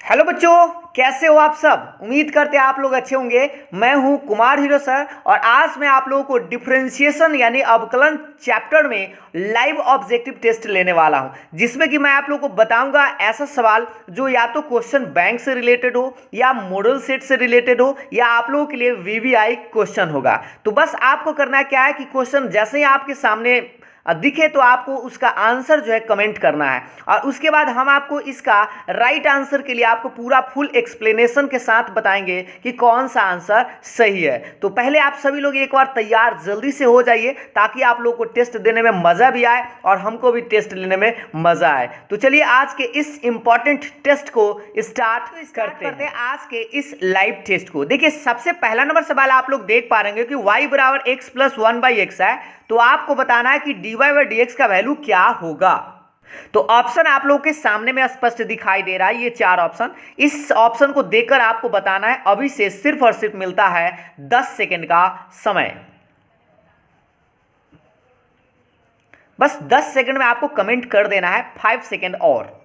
Hello बच्चों, कैसे हो आप सब। उम्मीद करते हैं आप लोग अच्छे होंगे। मैं हूं कुमार हीरो सर और आज मैं आप लोगों को डिफरेंशिएशन यानी अवकलन चैप्टर में लाइव ऑब्जेक्टिव टेस्ट लेने वाला हूं, जिसमें कि मैं आप लोगों को बताऊंगा ऐसा सवाल जो या तो क्वेश्चन बैंक से रिलेटेड हो या मॉडल सेट से रिलेटेड हो या आप लोगों के लिए वीवीआई क्वेश्चन होगा। तो बस आपको करना क्या है कि क्वेश्चन जैसे ही आपके सामने दिखे तो आपको उसका आंसर जो है कमेंट करना है और उसके बाद हम आपको इसका राइट आंसर के लिए आपको पूरा फुल एक्सप्लेनेशन के साथ बताएंगे कि कौन सा आंसर सही है। तो पहले आप सभी लोग एक बार तैयार जल्दी से हो जाइए ताकि आप लोगों को टेस्ट देने में मजा भी आए और हमको भी टेस्ट लेने में मजा आए। तो चलिए आज के इस इंपॉर्टेंट टेस्ट को स्टार्ट करते हैं। आज के इस लाइव टेस्ट को देखिए, सबसे पहला नंबर सवाल आप लोग देख पा रहे हैं कि y बराबर x प्लस 1/x है, तो आपको बताना है कि dy बाई dx का वैल्यू क्या होगा। तो ऑप्शन आप लोगों के सामने में स्पष्ट दिखाई दे रहा है, ये चार ऑप्शन। इस ऑप्शन को देखकर आपको बताना है। अभी से सिर्फ और सिर्फ मिलता है 10 सेकंड का समय। बस 10 सेकंड में आपको कमेंट कर देना है, 5 सेकंड और।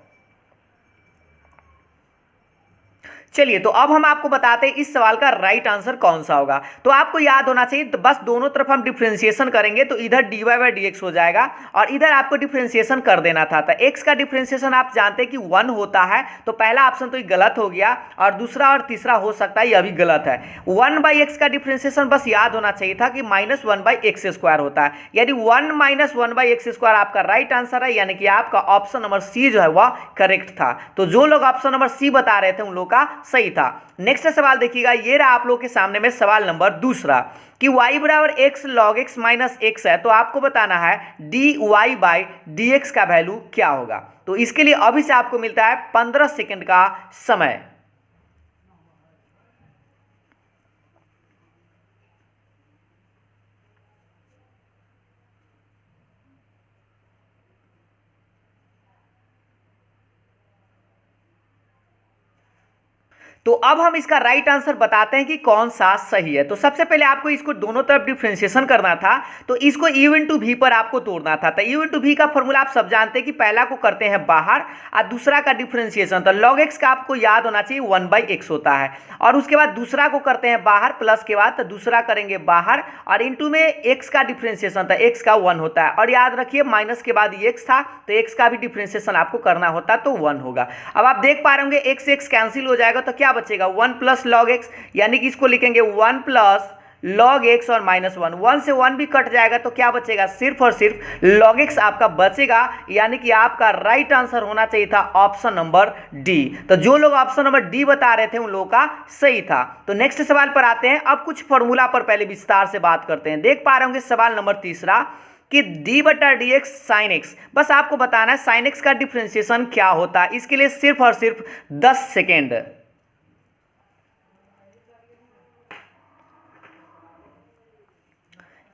चलिए, तो अब हम आपको बताते हैं इस सवाल का राइट आंसर कौन सा होगा। तो आपको याद होना चाहिए, तो बस दोनों तरफ हम डिफरेंशिएशन करेंगे तो इधर dy बाई dx हो जाएगा और इधर आपको डिफरेंशिएशन कर देना था। तो x का डिफरेंशिएशन आप जानते हैं कि 1 होता है, तो पहला ऑप्शन तो ये गलत हो गया और दूसरा और तीसरा हो सकता है यह भी गलत है। 1/x का डिफरेंशिएशन बस याद होना चाहिए था कि -1/x² होता है, यानी 1 - 1/x² आपका राइट आंसर है, यानी कि आपका ऑप्शन नंबर सी जो है वह करेक्ट था। तो जो लोग ऑप्शन नंबर सी बता रहे थे उन लोग का सही था। नेक्स्ट सवाल देखिएगा, ये रहा आप लोग के सामने में सवाल नंबर दूसरा कि y बराबर x log x minus x है, तो आपको बताना है dy बाई dx का वैल्यू क्या होगा। तो इसके लिए अभी से आपको मिलता है 15 सेकंड का समय। तो अब हम इसका राइट आंसर बताते हैं कि कौन सा सही है। तो सबसे पहले आपको इसको दोनों तरफ डिफरेंशिएशन करना था, तो इसको u इंटू वी पर आपको तोड़ना था। तो u इंटू वी का फॉर्मूला आप सब जानते हैं कि पहला को करते हैं बाहर और दूसरा का डिफरेंशिएशन। तो log x का आपको याद होना चाहिए 1/x होता है और उसके बाद दूसरा को करते हैं बाहर, प्लस के बाद तो दूसरा करेंगे बाहर और इंटू में x का डिफरेंशिएशन था, x का 1 होता है। और याद रखिए माइनस के बाद ये x था तो x का भी डिफरेंशिएशन आपको करना होता तो 1 होगा। अब आप देख पा रहे होंगे x x कैंसिल हो जाएगा तो क्या बचेगा 1 प्लस लॉग एक्स, यानी कि इसको लिखेंगे 1 प्लस लॉग एक्स और -1। 1 से 1 भी कट जाएगा तो क्या बचेगा, सिर्फ और सिर्फ लॉग एक्स आपका बचेगा, यानी कि आपका राइट आंसर होना चाहिए था ऑप्शन नंबर डी। तो जो लोग ऑप्शन नंबर डी बता रहे थे उन लोगों का सही था। तो नेक्स्ट सवाल पर आते हैं। अब कुछ फॉर्मूला पर पहले विस्तार से बात करते हैं। देख पा रहे होंगे सवाल नंबर तीसरा कि d बटा डी एक्स साइन एक्स, बस आपको बताना है साइन एक्स का डिफरेंशिएशन क्या होता है। इसके लिए सिर्फ और सिर्फ 10 सेकेंड।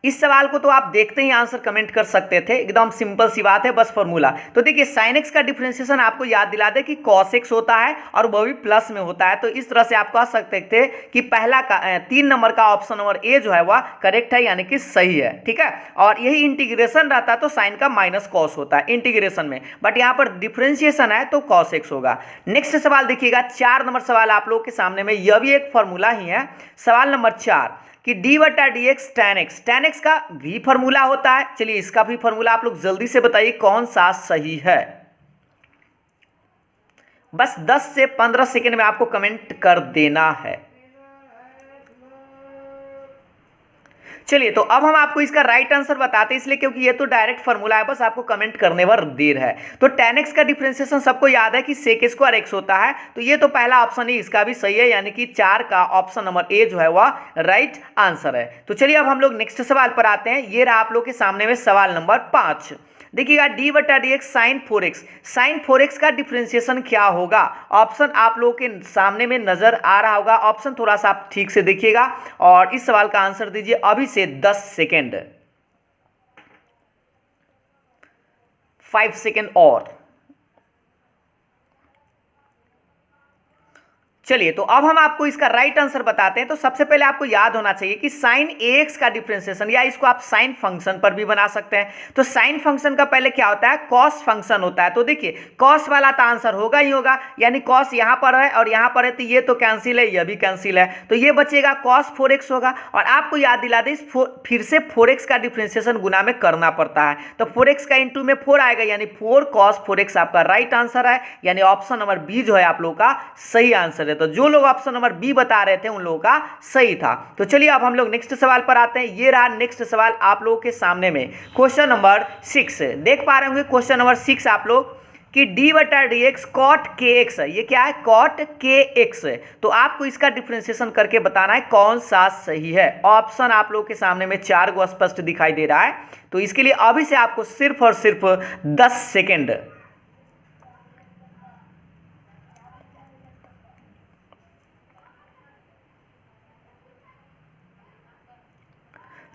इस सवाल को तो आप देखते ही आंसर कमेंट कर सकते थे, एकदम सिंपल सी बात है, बस फॉर्मूला। तो देखिए साइन एक्स का डिफरेंशिएशन आपको याद दिला दे कि कॉस एक्स होता है और वो भी प्लस में होता है। तो इस तरह से आप कह सकते थे कि पहला का 3 नंबर का ऑप्शन नंबर ए जो है वह करेक्ट है, यानी कि सही है। ठीक है, और यही इंटीग्रेशन रहता तो साइन का माइनस कॉस होता है इंटीग्रेशन में, बट यहाँ पर डिफरेंशिएशन है तो कॉस एक्स होगा। नेक्स्ट सवाल देखिएगा, 4 नंबर सवाल आप लोग के सामने में, यह भी एक फॉर्मूला ही है। सवाल नंबर 4 कि d बटा डी एक्स टेन एक्स का भी फॉर्मूला होता है। चलिए इसका भी फॉर्मूला आप लोग जल्दी से बताइए कौन सा सही है। बस 10 से 15 सेकंड में आपको कमेंट कर देना है। चलिए, तो अब हम आपको इसका राइट आंसर बताते हैं, इसलिए क्योंकि ये तो डायरेक्ट फॉर्मूला है, बस आपको कमेंट करने पर देर है। तो tan x का डिफरेंशिएशन सबको याद है कि sec स्क्वायर x होता है, तो ये तो पहला ऑप्शन ही इसका भी सही है, यानी कि 4 का ऑप्शन नंबर ए जो है वह राइट आंसर है। तो चलिए अब हम लोग नेक्स्ट सवाल पर आते हैं। ये रहा आप लोग के सामने में सवाल नंबर 5। देखिएगा d बटा डी एक्स साइन 4x का डिफरेंशिएशन क्या होगा। ऑप्शन आप लोगों के सामने में नजर आ रहा होगा, ऑप्शन थोड़ा सा आप ठीक से देखिएगा और इस सवाल का आंसर दीजिए अभी से 10 सेकेंड, 5 सेकेंड और। चलिए तो अब हम आपको इसका राइट आंसर बताते हैं। तो सबसे पहले आपको याद होना चाहिए कि साइन ax का डिफरेंशिएशन, या इसको आप साइन फंक्शन पर भी बना सकते हैं। तो साइन फंक्शन का पहले क्या होता है, कॉस फंक्शन होता है। तो देखिए कॉस वाला तो आंसर होगा ही होगा, यानी कॉस यहाँ पर है और यहाँ पर है, तो ये तो कैंसिल है, ये भी कैंसिल है, तो ये बचेगा कॉस 4x होगा। और आपको याद दिला दे फिर से 4x का डिफरेंशिएशन गुना में करना पड़ता है, तो 4x का इंटू में 4 आएगा, यानी 4 cos 4x आपका राइट आंसर है, यानी ऑप्शन नंबर बी जो है आप लोगों का सही आंसर है। तो जो लोग ऑप्शन नंबर बी बता रहे थे उन लोगों का सही था। तो चलिए अब हम लोग नेक्स्ट सवाल पर आते हैं। ये रहा नेक्स्ट सवाल आप लोगों के सामने में, क्वेश्चन नंबर 6 देख पा रहे होंगे। क्वेश्चन नंबर 6 आप लोग कि डी बटा डी एक्स कॉट के एक्स है, ये क्या है, कॉट के एक्स है। तो आपको इसका डिफरेंशिएशन करके बताना है कौन सा सही है। ऑप्शन आप लोगों के सामने में 4 को स्पष्ट दिखाई दे रहा है। तो इसके लिए अभी से आपको सिर्फ और सिर्फ 10 सेकेंड,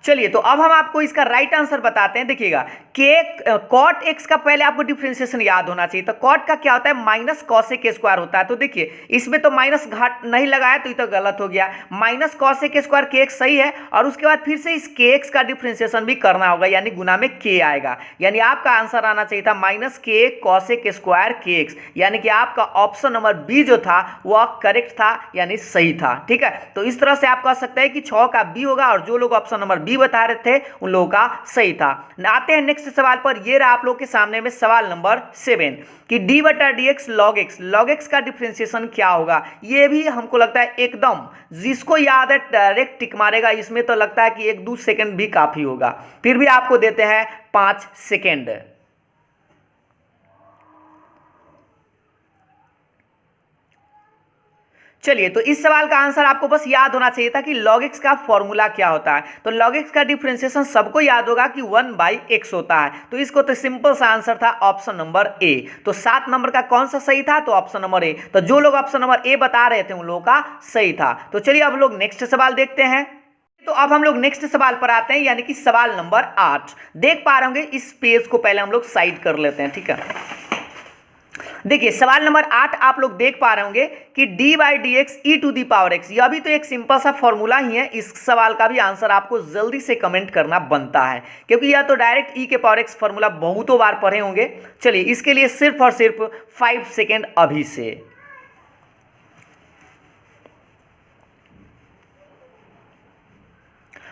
चलिए तो अब हम आपको इसका राइट आंसर बताते हैं। देखिएगा के कॉट एक्स का पहले आपको डिफरेंशिएशन याद होना चाहिए। तो कॉट का क्या होता है, माइनस कॉसेक के स्क्वायर होता है। तो देखिए इसमें तो माइनस घाट नहीं लगाया, तो ये तो गलत हो गया। माइनस कॉसेक के स्क्वायर के एक्स सही है, और उसके बाद फिर से इस के एक्स का डिफरेंशिएशन भी करना होगा, यानी गुना में के आएगा, यानी आपका आंसर आना चाहिए था माइनस के कॉसेक के स्क्वायर के एक्स, यानी कि आपका ऑप्शन नंबर बी जो था वह करेक्ट था, यानी सही था। ठीक है, तो इस तरह से आप कह सकते हैं कि 6 का बी होगा, और जो लोग ऑप्शन नंबर बी बता रहे थे उन लोगों का सही था। आते हैं नेक्स्ट सवाल पर। ये रहा आप लोगों के सामने में सवाल नंबर 7 कि डी बटा डी एक्स लॉग एक्स का डिफरेंशिएशन क्या होगा। ये भी हमको लगता है एकदम जिसको याद है डायरेक्ट टिक मारेगा, इसमें तो लगता है कि 1-2 सेकंड भी काफी होगा, फिर भी आपको देते हैं 5 सेकंड। चलिए तो इस सवाल का आंसर आपको बस याद होना चाहिए था कि log x का फॉर्मूला क्या होता है। तो log x का डिफरेंशिएशन सबको याद होगा कि 1/x होता है। तो इसको तो सिंपल सा आंसर था ऑप्शन नंबर ए। तो 7 नंबर का कौन सा सही था, तो ऑप्शन नंबर ए। तो जो लोग ऑप्शन नंबर ए बता रहे थे उन लोगों का सही था। तो चलिए अब लोग नेक्स्ट सवाल देखते हैं। तो अब हम लोग नेक्स्ट सवाल पर आते हैं, यानी कि सवाल नंबर 8 देख पा रहे होंगे। इस पेज को पहले हम लोग साइड कर लेते हैं, ठीक है। देखिए सवाल नंबर 8 आप लोग देख पा रहे होंगे कि d by d x e to the power x, यह भी तो एक सिंपल सा फॉर्मूला ही है। इस सवाल का भी आंसर आपको जल्दी से कमेंट करना बनता है, क्योंकि यह तो डायरेक्ट ई के पावर एक्स फॉर्मूला बहुतों बार पढ़े होंगे। चलिए इसके लिए सिर्फ और सिर्फ 5 सेकेंड अभी से।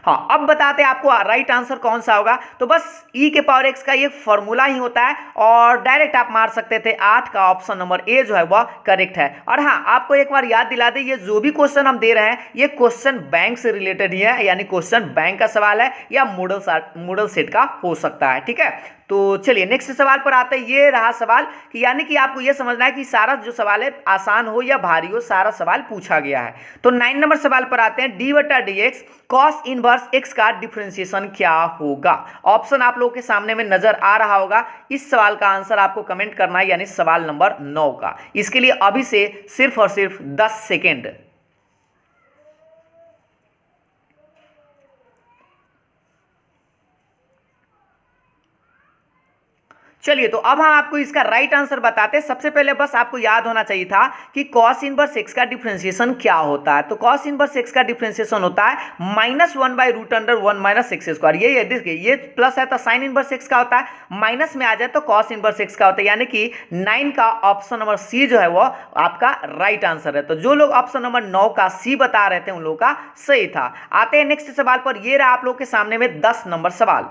हाँ अब बताते हैं आपको राइट आंसर कौन सा होगा। तो बस e के पावर x का ये फॉर्मूला ही होता है, और डायरेक्ट आप मार सकते थे 8 का ऑप्शन नंबर ए जो है वह करेक्ट है। और हाँ आपको एक बार याद दिला दें, ये जो भी क्वेश्चन हम दे रहे हैं ये क्वेश्चन बैंक से रिलेटेड ही है, यानी क्वेश्चन बैंक का सवाल है या मॉडल सेट का हो सकता है। ठीक है, तो चलिए नेक्स्ट सवाल पर आते हैं। ये रहा सवाल कि यानी कि आपको ये समझना है कि सारा जो सवाल है आसान हो या भारी हो, सारा सवाल पूछा गया है। तो 9 नंबर सवाल पर आते हैं। डी बटा D x cos inverse x का डिफरेंशिएशन क्या होगा। ऑप्शन आप लोगों के सामने में नजर आ रहा होगा। इस सवाल का आंसर आपको कमेंट करना है, यानी सवाल नंबर 9 का। इसके लिए अभी से सिर्फ और सिर्फ 10 सेकेंड। चलिए तो अब हम आपको इसका राइट आंसर बताते हैं। सबसे पहले बस आपको याद होना चाहिए था कि cos इनवर्स x का डिफरेंशिएशन क्या होता है। तो cos इनवर्स x का डिफरेंशिएशन होता है -1/√1 - ये देखिए ये प्लस है तो sin इनवर्स x का होता है, माइनस में आ जाए तो cos इनवर्स x का होता है, यानी कि 9 का ऑप्शन नंबर सी जो है वो आपका राइट आंसर है। तो जो लोग ऑप्शन नंबर 9 का सी बता रहे थे उन लोगों का सही था। आते हैं नेक्स्ट सवाल पर। ये रहा आप लोग के सामने में 10 नंबर सवाल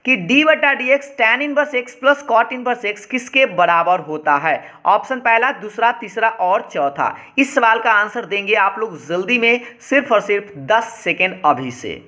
कि डी बटा D x tan inverse x plus cot inverse x किसके बराबर होता है। ऑप्शन पहला, दूसरा, तीसरा और चौथा। इस सवाल का आंसर देंगे आप लोग जल्दी में, सिर्फ और सिर्फ 10 सेकेंड अभी से।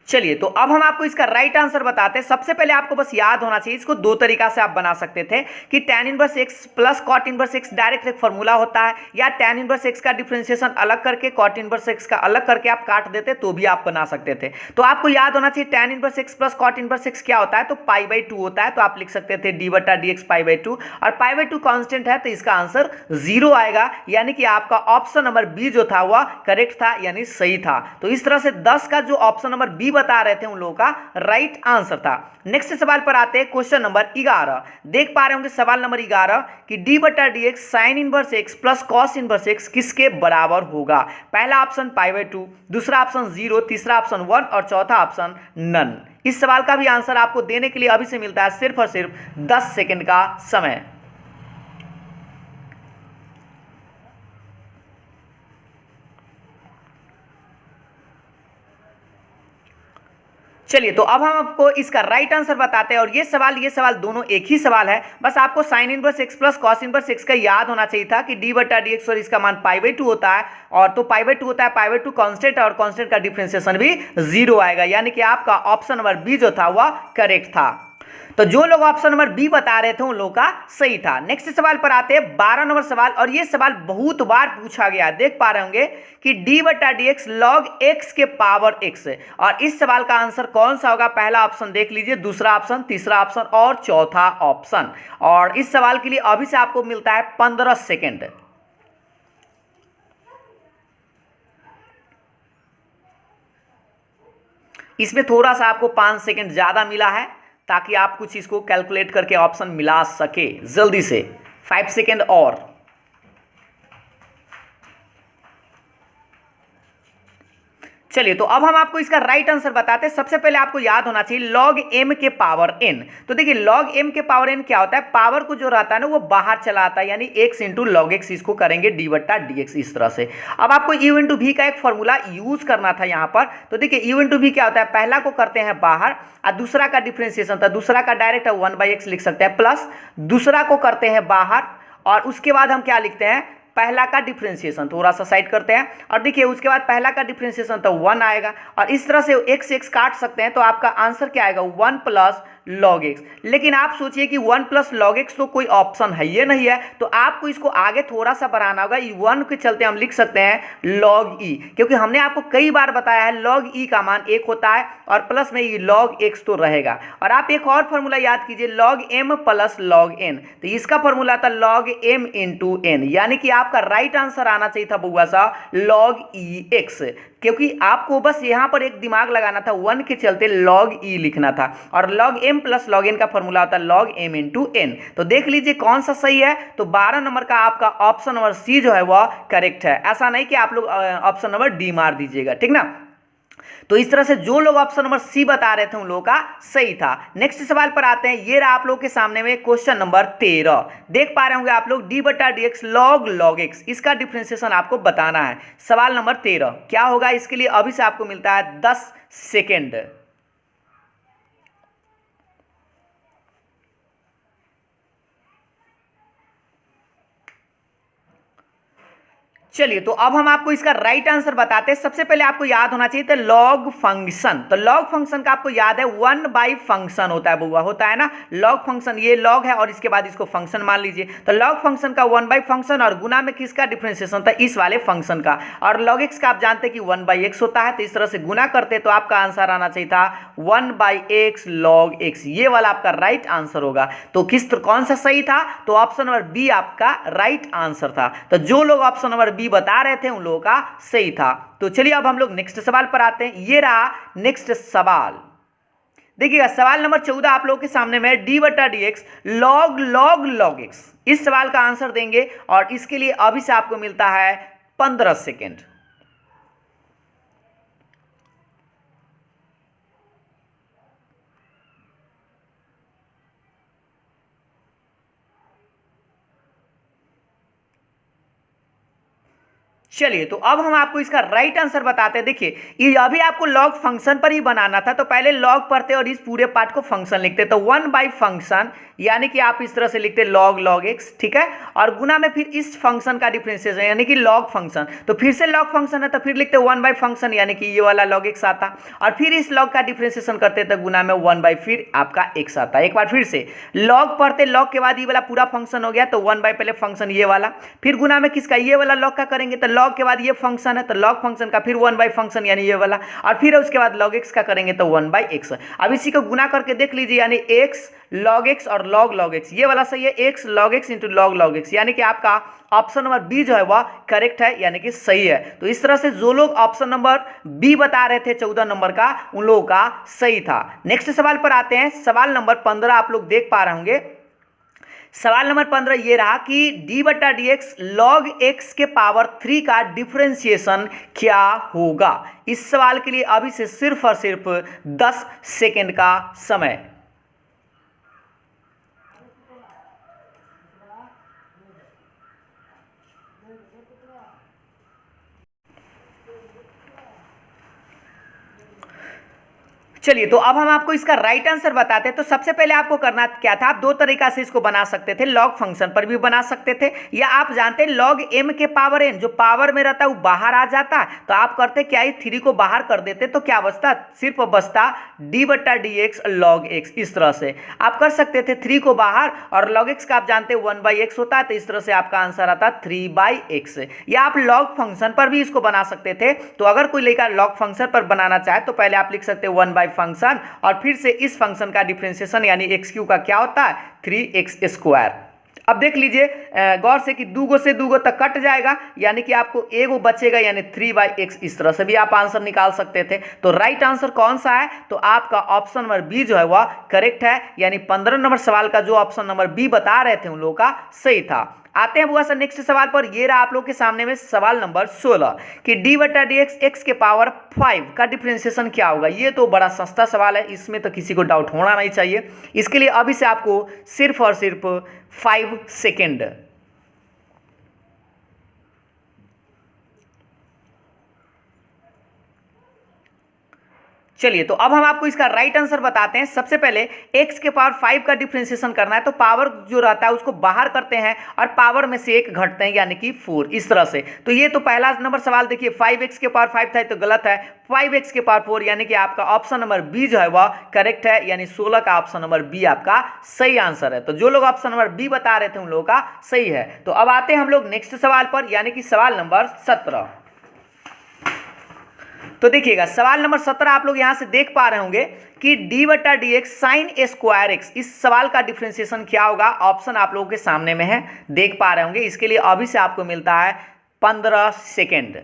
चलिए तो अब हम आपको इसका राइट आंसर बताते हैं। सबसे पहले आपको बस याद होना चाहिए, इसको दो तरीका से आप बना सकते थे कि tan inverse x plus cot inverse x direct एक फॉर्मूला होता है, या tan इनवर्स x का डिफरेंशिएशन अलग करके कॉट इनवर्स x का अलग करके आप काट देते तो भी आप बना सकते थे। तो आपको याद होना चाहिए tan inverse x plus cot inverse x क्या होता है, तो π/2 होता है। तो आप लिख सकते थे d बटा डी एक्स π/2, और π/2 कॉन्स्टेंट है तो इसका आंसर 0 आएगा, यानी कि आपका ऑप्शन नंबर बी जो था वह करेक्ट था, यानी सही था। तो इस तरह से 10 का जो ऑप्शन नंबर बी बता रहे थे उन लोगों का राइट आंसर था। नेक्स्ट सवाल पर आते हैं, क्वेश्चन नंबर 11। देख पा रहे होंगे सवाल नंबर 11 कि डी बटा D x sine inverse x plus cos inverse x किसके बराबर होगा। पहला ऑप्शन π/2, दूसरा ऑप्शन 0, तीसरा ऑप्शन 1 और चौथा ऑप्शन नन। इस सवाल का भी आंसर आपको देने के लिए अभी से मिलता है सिर्फ और सिर्फ 10 सेकेंड का समय। चलिए तो अब हम आपको इसका राइट आंसर बताते हैं, और ये सवाल दोनों एक ही सवाल है। बस आपको sine inverse x plus cos inverse x का याद होना चाहिए था कि डी बटा डी एक्स और इसका मान π/2 होता है, और तो π/2 होता है, π/2 कांस्टेंट है और कांस्टेंट का डिफरेंशिएशन भी 0 आएगा, यानी कि आपका ऑप्शन नंबर बी जो था वह करेक्ट था। तो जो लोग ऑप्शन नंबर बी बता रहे थे उन लोगों का सही था। नेक्स्ट सवाल पर आते हैं, 12 नंबर सवाल, और ये सवाल बहुत बार पूछा गया। देख पा रहे होंगे कि डी बटा डी एक्स लॉग एक्स के पावर एक्स, और इस सवाल का आंसर कौन सा होगा। पहला ऑप्शन देख लीजिए, दूसरा ऑप्शन, तीसरा ऑप्शन और चौथा ऑप्शन। और इस सवाल के लिए अभी से आपको मिलता है 15 सेकेंड। इसमें थोड़ा सा आपको 5 सेकेंड ज्यादा मिला है ताकि आप कुछ इसको कैलकुलेट करके ऑप्शन मिला सके जल्दी से। 5 सेकेंड और। चलिए तो अब हम आपको इसका राइट आंसर बताते हैं। सबसे पहले आपको याद होना चाहिए लॉग एम के पावर एन। तो देखिए लॉग एम के पावर एन क्या होता है, पावर को जो रहता है ना वो बाहर चला आता है, यानी एक्स इंटू लॉग एक्स, इसको करेंगे डी बट्टा डी एक्स इस तरह से। अब आपको यू इंटू भी का एक फॉर्मूला यूज करना था यहाँ पर। तो देखिए यू इंटू भी क्या होता है, पहला को करते हैं बाहर और दूसरा का डिफ्रेंसिएशन था, दूसरा का डायरेक्ट 1/x लिख सकते हैं, प्लस दूसरा को करते हैं बाहर और उसके बाद हम क्या लिखते हैं, पहला का डिफरेंशिएशन थोड़ा सा साइड करते हैं और देखिए उसके बाद पहला का डिफरेंशिएशन तो 1 आएगा और इस तरह से x से x काट सकते हैं, तो आपका आंसर क्या आएगा 1 प्लस log x। लेकिन आप सोचिए कि 1 प्लस log x तो कोई ऑप्शन है ये नहीं है, तो आपको इसको आगे थोड़ा सा बढ़ाना होगा। 1 के चलते हम लिख सकते हैं log e, क्योंकि हमने आपको कई बार बताया है log e का मान 1 होता है और प्लस में ये log x तो रहेगा। और आप एक और फॉर्मूला याद कीजिए log m plus log n, तो इसका फॉर्मूला था log m इंटू n, यानी कि आपका राइट आंसर आना चाहिए था बुआ सा log e x, क्योंकि आपको बस यहां पर एक दिमाग लगाना था, 1 के चलते log e लिखना था और log m plus log n का फॉर्मूला होता है log m इंटू n। तो देख लीजिए कौन सा सही है, तो 12 नंबर का आपका ऑप्शन नंबर सी जो है वह करेक्ट है। ऐसा नहीं कि आप लोग ऑप्शन नंबर डी मार दीजिएगा, ठीक ना। तो इस तरह से जो लोग ऑप्शन नंबर सी बता रहे थे उन लोगों का सही था। नेक्स्ट सवाल पर आते हैं, ये रहा आप लोगों के सामने में क्वेश्चन नंबर 13। देख पा रहे होंगे आप लोग डी बटा डी एक्स log एक्स, इसका डिफरेंशिएशन आपको बताना है। सवाल नंबर 13 क्या होगा, इसके लिए अभी से आपको मिलता है 10 सेकेंड। चलिए तो अब हम आपको इसका राइट आंसर बताते हैं। सबसे पहले आपको याद होना चाहिए तो लॉग फंक्शन, तो लॉग फंक्शन का आपको याद है 1 बाई फंक्शन होता है बुआ, होता है ना लॉग फंक्शन, ये लॉग है और इसके बाद इसको फंक्शन मान लीजिए। तो लॉग फंक्शन का 1 बाई फंक्शन और गुना में किसका डिफरेंशिएशन था, इस वाले फंक्शन का, और लॉग एक्स का आप जानते हैं कि 1/x होता है, तो इस तरह से गुना करते तो आपका आंसर आना चाहिए था 1/x log x, ये वाला आपका राइट आंसर होगा। तो कौन सा सही था, तो ऑप्शन नंबर बी आपका राइट आंसर था। तो जो लोग ऑप्शन नंबर बी बता रहे थे उन लोगों का सही था। तो चलिए अब हम लोग नेक्स्ट सवाल पर आते हैं। ये रहा नेक्स्ट सवाल, देखिएगा सवाल नंबर 14 आप लोगों के सामने में डी बटा डी एक्स log x, इस सवाल का आंसर देंगे और इसके लिए अभी से आपको मिलता है 15 सेकेंड। चलिए तो अब हम आपको इसका राइट आंसर बताते हैं। देखिए ये अभी आपको लॉग फंक्शन पर ही बनाना था, तो पहले लॉग पढ़ते और इस पूरे पार्ट को फंक्शन लिखते, तो 1 बाई फंक्शन, यानी कि आप इस तरह से लिखते log x, ठीक है, और गुना में फिर इस फंक्शन का डिफरेंशिएशन यानी कि लॉग फंक्शन, तो फिर से लॉग फंक्शन है तो फिर लिखते 1 बाई फंक्शन, यानी कि ये वाला log x आता, और फिर इस लॉग का डिफरेंशिएशन करते तो गुना में 1 बाई फिर आपका x आता। एक बार फिर से लॉग पढ़ते, लॉग के बाद ये वाला पूरा फंक्शन हो गया, तो 1 बाई पहले फंक्शन ये वाला, फिर गुना में किसका, ये वाला लॉग का करेंगे तो लॉग के बाद ये फंक्शन है तो लॉग फंक्शन का फिर 1 बाई फंक्शन यानी ये वाला, और फिर उसके बाद log x का करेंगे तो 1 बाई एक्स। अब इसी को गुना करके देख लीजिए, यानी x log x और log x, ये वाला सही है, x log x into log x, यानी कि आपका ऑप्शन नंबर बी जो है वह करेक्ट है यानी कि सही है। तो इस तरह से जो लोग ऑप्शन नंबर बी बता रहे थे 14 नंबर का, उन लोगों का सही था। नेक्स्ट सवाल पर आते हैं। सवाल नंबर 15 आप लोग देख पा रहे होंगे। सवाल नंबर 15 ये रहा कि डी बटा डी एक्स लॉग एक्स के पावर 3 का डिफरेंशिएशन क्या होगा। इस सवाल के लिए अभी से सिर्फ और सिर्फ 10 सेकेंड का समय। चलिए, तो अब हम आपको इसका राइट आंसर बताते हैं। तो सबसे पहले आपको करना क्या था, आप दो तरीका से इसको बना सकते थे, लॉग फंक्शन पर भी बना सकते थे, या आप जानते हैं लॉग एम के पावर एन, जो पावर में रहता है वो बाहर आ जाता है, तो आप करते क्या, 3 को बाहर कर देते तो क्या बचता, सिर्फ बचता डी बटा डी एक्स लॉग एक्स। इस तरह से आप कर सकते थे 3 को बाहर, और लॉग एक्स का आप जानते हैं 1 बाई एक्स होता है, तो इस तरह से आपका आंसर आता 3 बाई एक्स। या आप लॉग फंक्शन पर भी इसको बना सकते थे। तो अगर कोई लड़का लॉग फंक्शन पर बनाना चाहे तो पहले आप लिख सकते हैं 1 बाई फंक्शन, और फिर से इस फंक्शन का डिफरेंशिएशन यानी एक्स क्यू का क्या होता है, 3x स्क्वायर। अब देख लीजिए गौर से कि 2 से 2 तक कट जाएगा, यानी कि आपको एगो बचेगा, यानी 3 बाई एक्स। इस तरह से भी आप आंसर निकाल सकते थे। तो राइट आंसर कौन सा है, तो आपका ऑप्शन नंबर बी जो है वह करेक्ट है, यानी 15 नंबर सवाल का जो ऑप्शन नंबर बी बता रहे थे उन लोगों का सही था। आते हैं बुआ सर नेक्स्ट सवाल पर। ये रहा आप लोग के सामने में सवाल नंबर 16 कि डी बटा डी एक्स एक्स के पावर 5 का डिफरेंशिएशन क्या होगा। ये तो बड़ा सस्ता सवाल है, इसमें तो किसी को डाउट होना नहीं चाहिए। इसके लिए अभी से आपको सिर्फ और सिर्फ 5 सेकेंड। चलिए, तो अब हम आपको इसका राइट आंसर बताते हैं। सबसे पहले x के पावर 5 का डिफरेंशिएशन करना है, तो पावर जो रहता है उसको बाहर करते हैं और पावर में से 1 घटते हैं, यानी कि 4। इस तरह से तो ये तो पहला नंबर सवाल देखिए, 5x के पावर 5 था तो गलत है, 5x के पावर 4, यानी कि आपका ऑप्शन नंबर बी जो है वह करेक्ट है, यानी 16 का ऑप्शन नंबर बी आपका सही आंसर है। तो जो लोग ऑप्शन नंबर बी बता रहे थे उन लोगों का सही है। तो अब आते हैं हम लोग नेक्स्ट सवाल पर, यानी कि सवाल नंबर 17। तो देखिएगा सवाल नंबर 17 आप लोग यहां से देख पा रहे होंगे कि डी बटा डी एक्स साइन ए स्क्वायर एक्स। इस सवाल का डिफरेंशिएशन क्या होगा, ऑप्शन आप लोगों के सामने में है, देख पा रहे होंगे। इसके लिए अभी से आपको मिलता है 15 सेकेंड।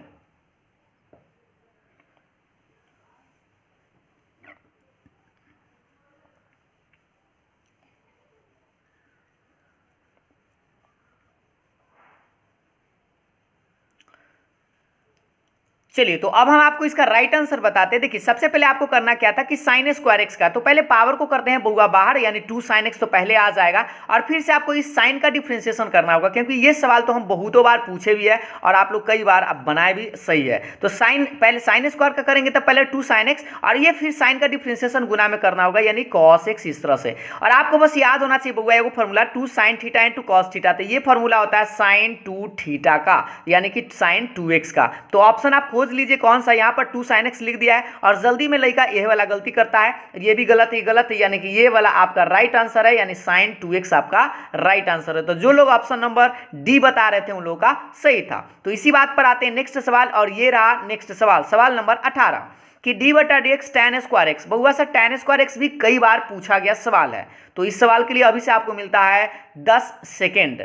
चलिए, तो अब हम आपको इसका राइट आंसर बताते हैं। देखिए सबसे पहले आपको करना क्या था कि साइन स्क्वायर एक्स का, तो पहले पावर को करते हैं बुआ बाहर, यानी 2 साइन एक्स तो पहले आ जाएगा, और फिर से आपको इस साइन का डिफरेंशिएशन करना होगा, क्योंकि ये सवाल तो हम बहुतों बार पूछे भी है और आप लोग कई बार अब बनाए भी सही है। तो साइन पहले साइन स्क्वायर का करेंगे तो पहले 2 साइन एक्स, और ये फिर साइन का डिफरेंशिएशन गुना में करना होगा, यानी कॉस एक्स। इस तरह से, और आपको बस याद होना चाहिए बुआ एगो formula 2 sine theta into cos theta, तो ये फॉर्मूला होता है साइन 2 थीटा का, यानी कि साइन 2x का। तो ऑप्शन आप खोज लीजिए कौन सा, यहाँ पर 2 sin x लिख दिया है, और जल्दी में लड़का यह वाला गलती करता है, ये भी गलत है, गलत है, यानी कि ये वाला आपका राइट आंसर है, यानी sin 2x आपका राइट आंसर है। तो जो लोग ऑप्शन नंबर डी बता रहे थे उन लोगों का सही था। तो इसी बात पर आते हैं नेक्स्ट सवाल, और ये रहा नेक्स्ट सवाल, सवाल नंबर 18 कि डी बटा D x tan square x. बहुआ सर tan स्क्वायर एक्स भी कई बार पूछा गया सवाल है, तो इस सवाल के लिए अभी से आपको मिलता है 10 सेकेंड।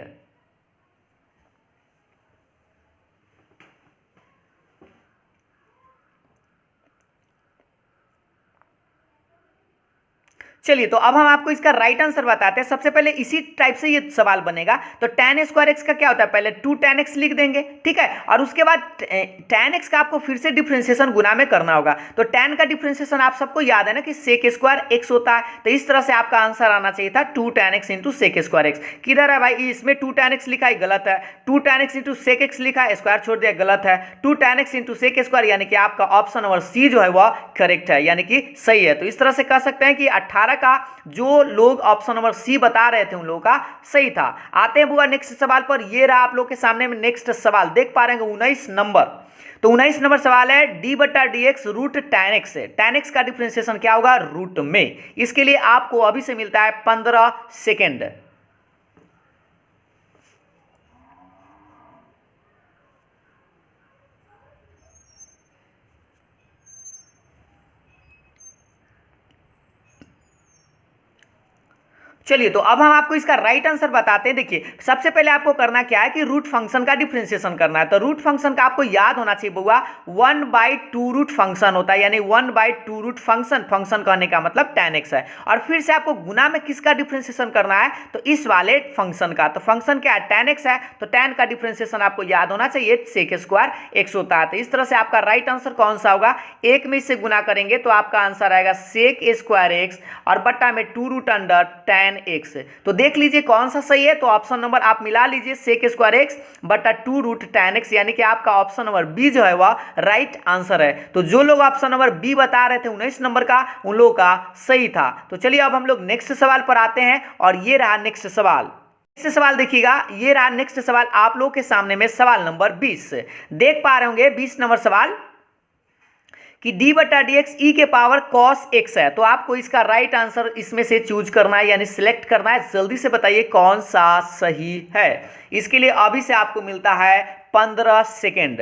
चलिए, तो अब हम आपको इसका राइट आंसर बताते हैं। सबसे पहले इसी टाइप से ये सवाल बनेगा, तो tan स्क्वायर एक्स का क्या होता है, पहले 2 tan x लिख देंगे, ठीक है, और उसके बाद tan x का आपको फिर से डिफरेंशिएशन गुना में करना होगा। तो tan का डिफरेंशिएशन आप सबको याद है ना कि sec स्क्वायर x होता है, तो इस तरह से आपका आंसर आना चाहिए था 2 tan x into sec square x. किधर है भाई, इसमें 2 tan x लिखा है, गलत है, 2 tan x into sec x लिखा है, स्क्वायर छोड़ दिया, गलत है, 2 tan x into sec square, यानी कि आपका ऑप्शन नंबर सी जो है वह करेक्ट है, यानी कि सही है। तो इस तरह से कह सकते हैं कि 18 का जो लोग ऑप्शन नंबर सी बता रहे थे उन लोगों का सही था। आते हैं बुआ नेक्स्ट सवाल पर। ये रहा आप लोग के सामने में नेक्स्ट सवाल, देख पा रहे हैं 19 नंबर। तो 19 नंबर सवाल है डी बटा D x root tan x है, tan x का डिफरेंशिएशन क्या होगा, रूट में। इसके लिए आपको अभी से मिलता है 15 सेकेंड। चलिए तो अब हम आपको इसका राइट आंसर बताते हैं। देखिए सबसे पहले आपको करना क्या है कि रूट फंक्शन का डिफरेंशिएशन करना है। तो रूट फंक्शन का आपको याद होना चाहिए बउआ 1/2 रूट फंक्शन होता है, यानी 1/2 रूट फंक्शन, फंक्शन कहने का मतलब tan x है। और फिर से आपको गुना में किसका डिफरेंशिएशन करना है, तो इस वाले फंक्शन का। तो फंक्शन क्या है, tan x है, तो tan का डिफरेंशिएशन आपको याद होना चाहिए sec स्क्वायर x होता है। तो इस तरह से आपका राइट आंसर कौन सा होगा, एक में इससे गुना करेंगे तो आपका आंसर आएगा sec स्क्वायर x और बट्टा में 2 रूट अंडर tan x। तो देख लीजिए कौन सा सही है, तो ऑप्शन नंबर आप मिला लीजिए sec स्क्वायर x बटा 2 रूट tan x, यानी कि आपका ऑप्शन नंबर बी जो है वह राइट आंसर है। तो जो लोग ऑप्शन नंबर बी बता रहे थे 19 नंबर का, उन लोगों का सही था। तो चलिए अब हम लोग नेक्स्ट सवाल पर आते हैं और ये रहा नेक्स्ट सवाल। नेक्स्ट सवाल देखिएगा, ये रहा नेक्स्ट सवाल आप लोगों के सामने में सवाल नंबर 20 देख पा रहे होंगे। 20 नंबर सवाल कि d बटा डी एक्स ई के पावर cos x है। तो आपको इसका राइट आंसर इसमें से चूज करना है, यानी सिलेक्ट करना है। जल्दी से बताइए कौन सा सही है। इसके लिए अभी से आपको मिलता है 15 सेकेंड।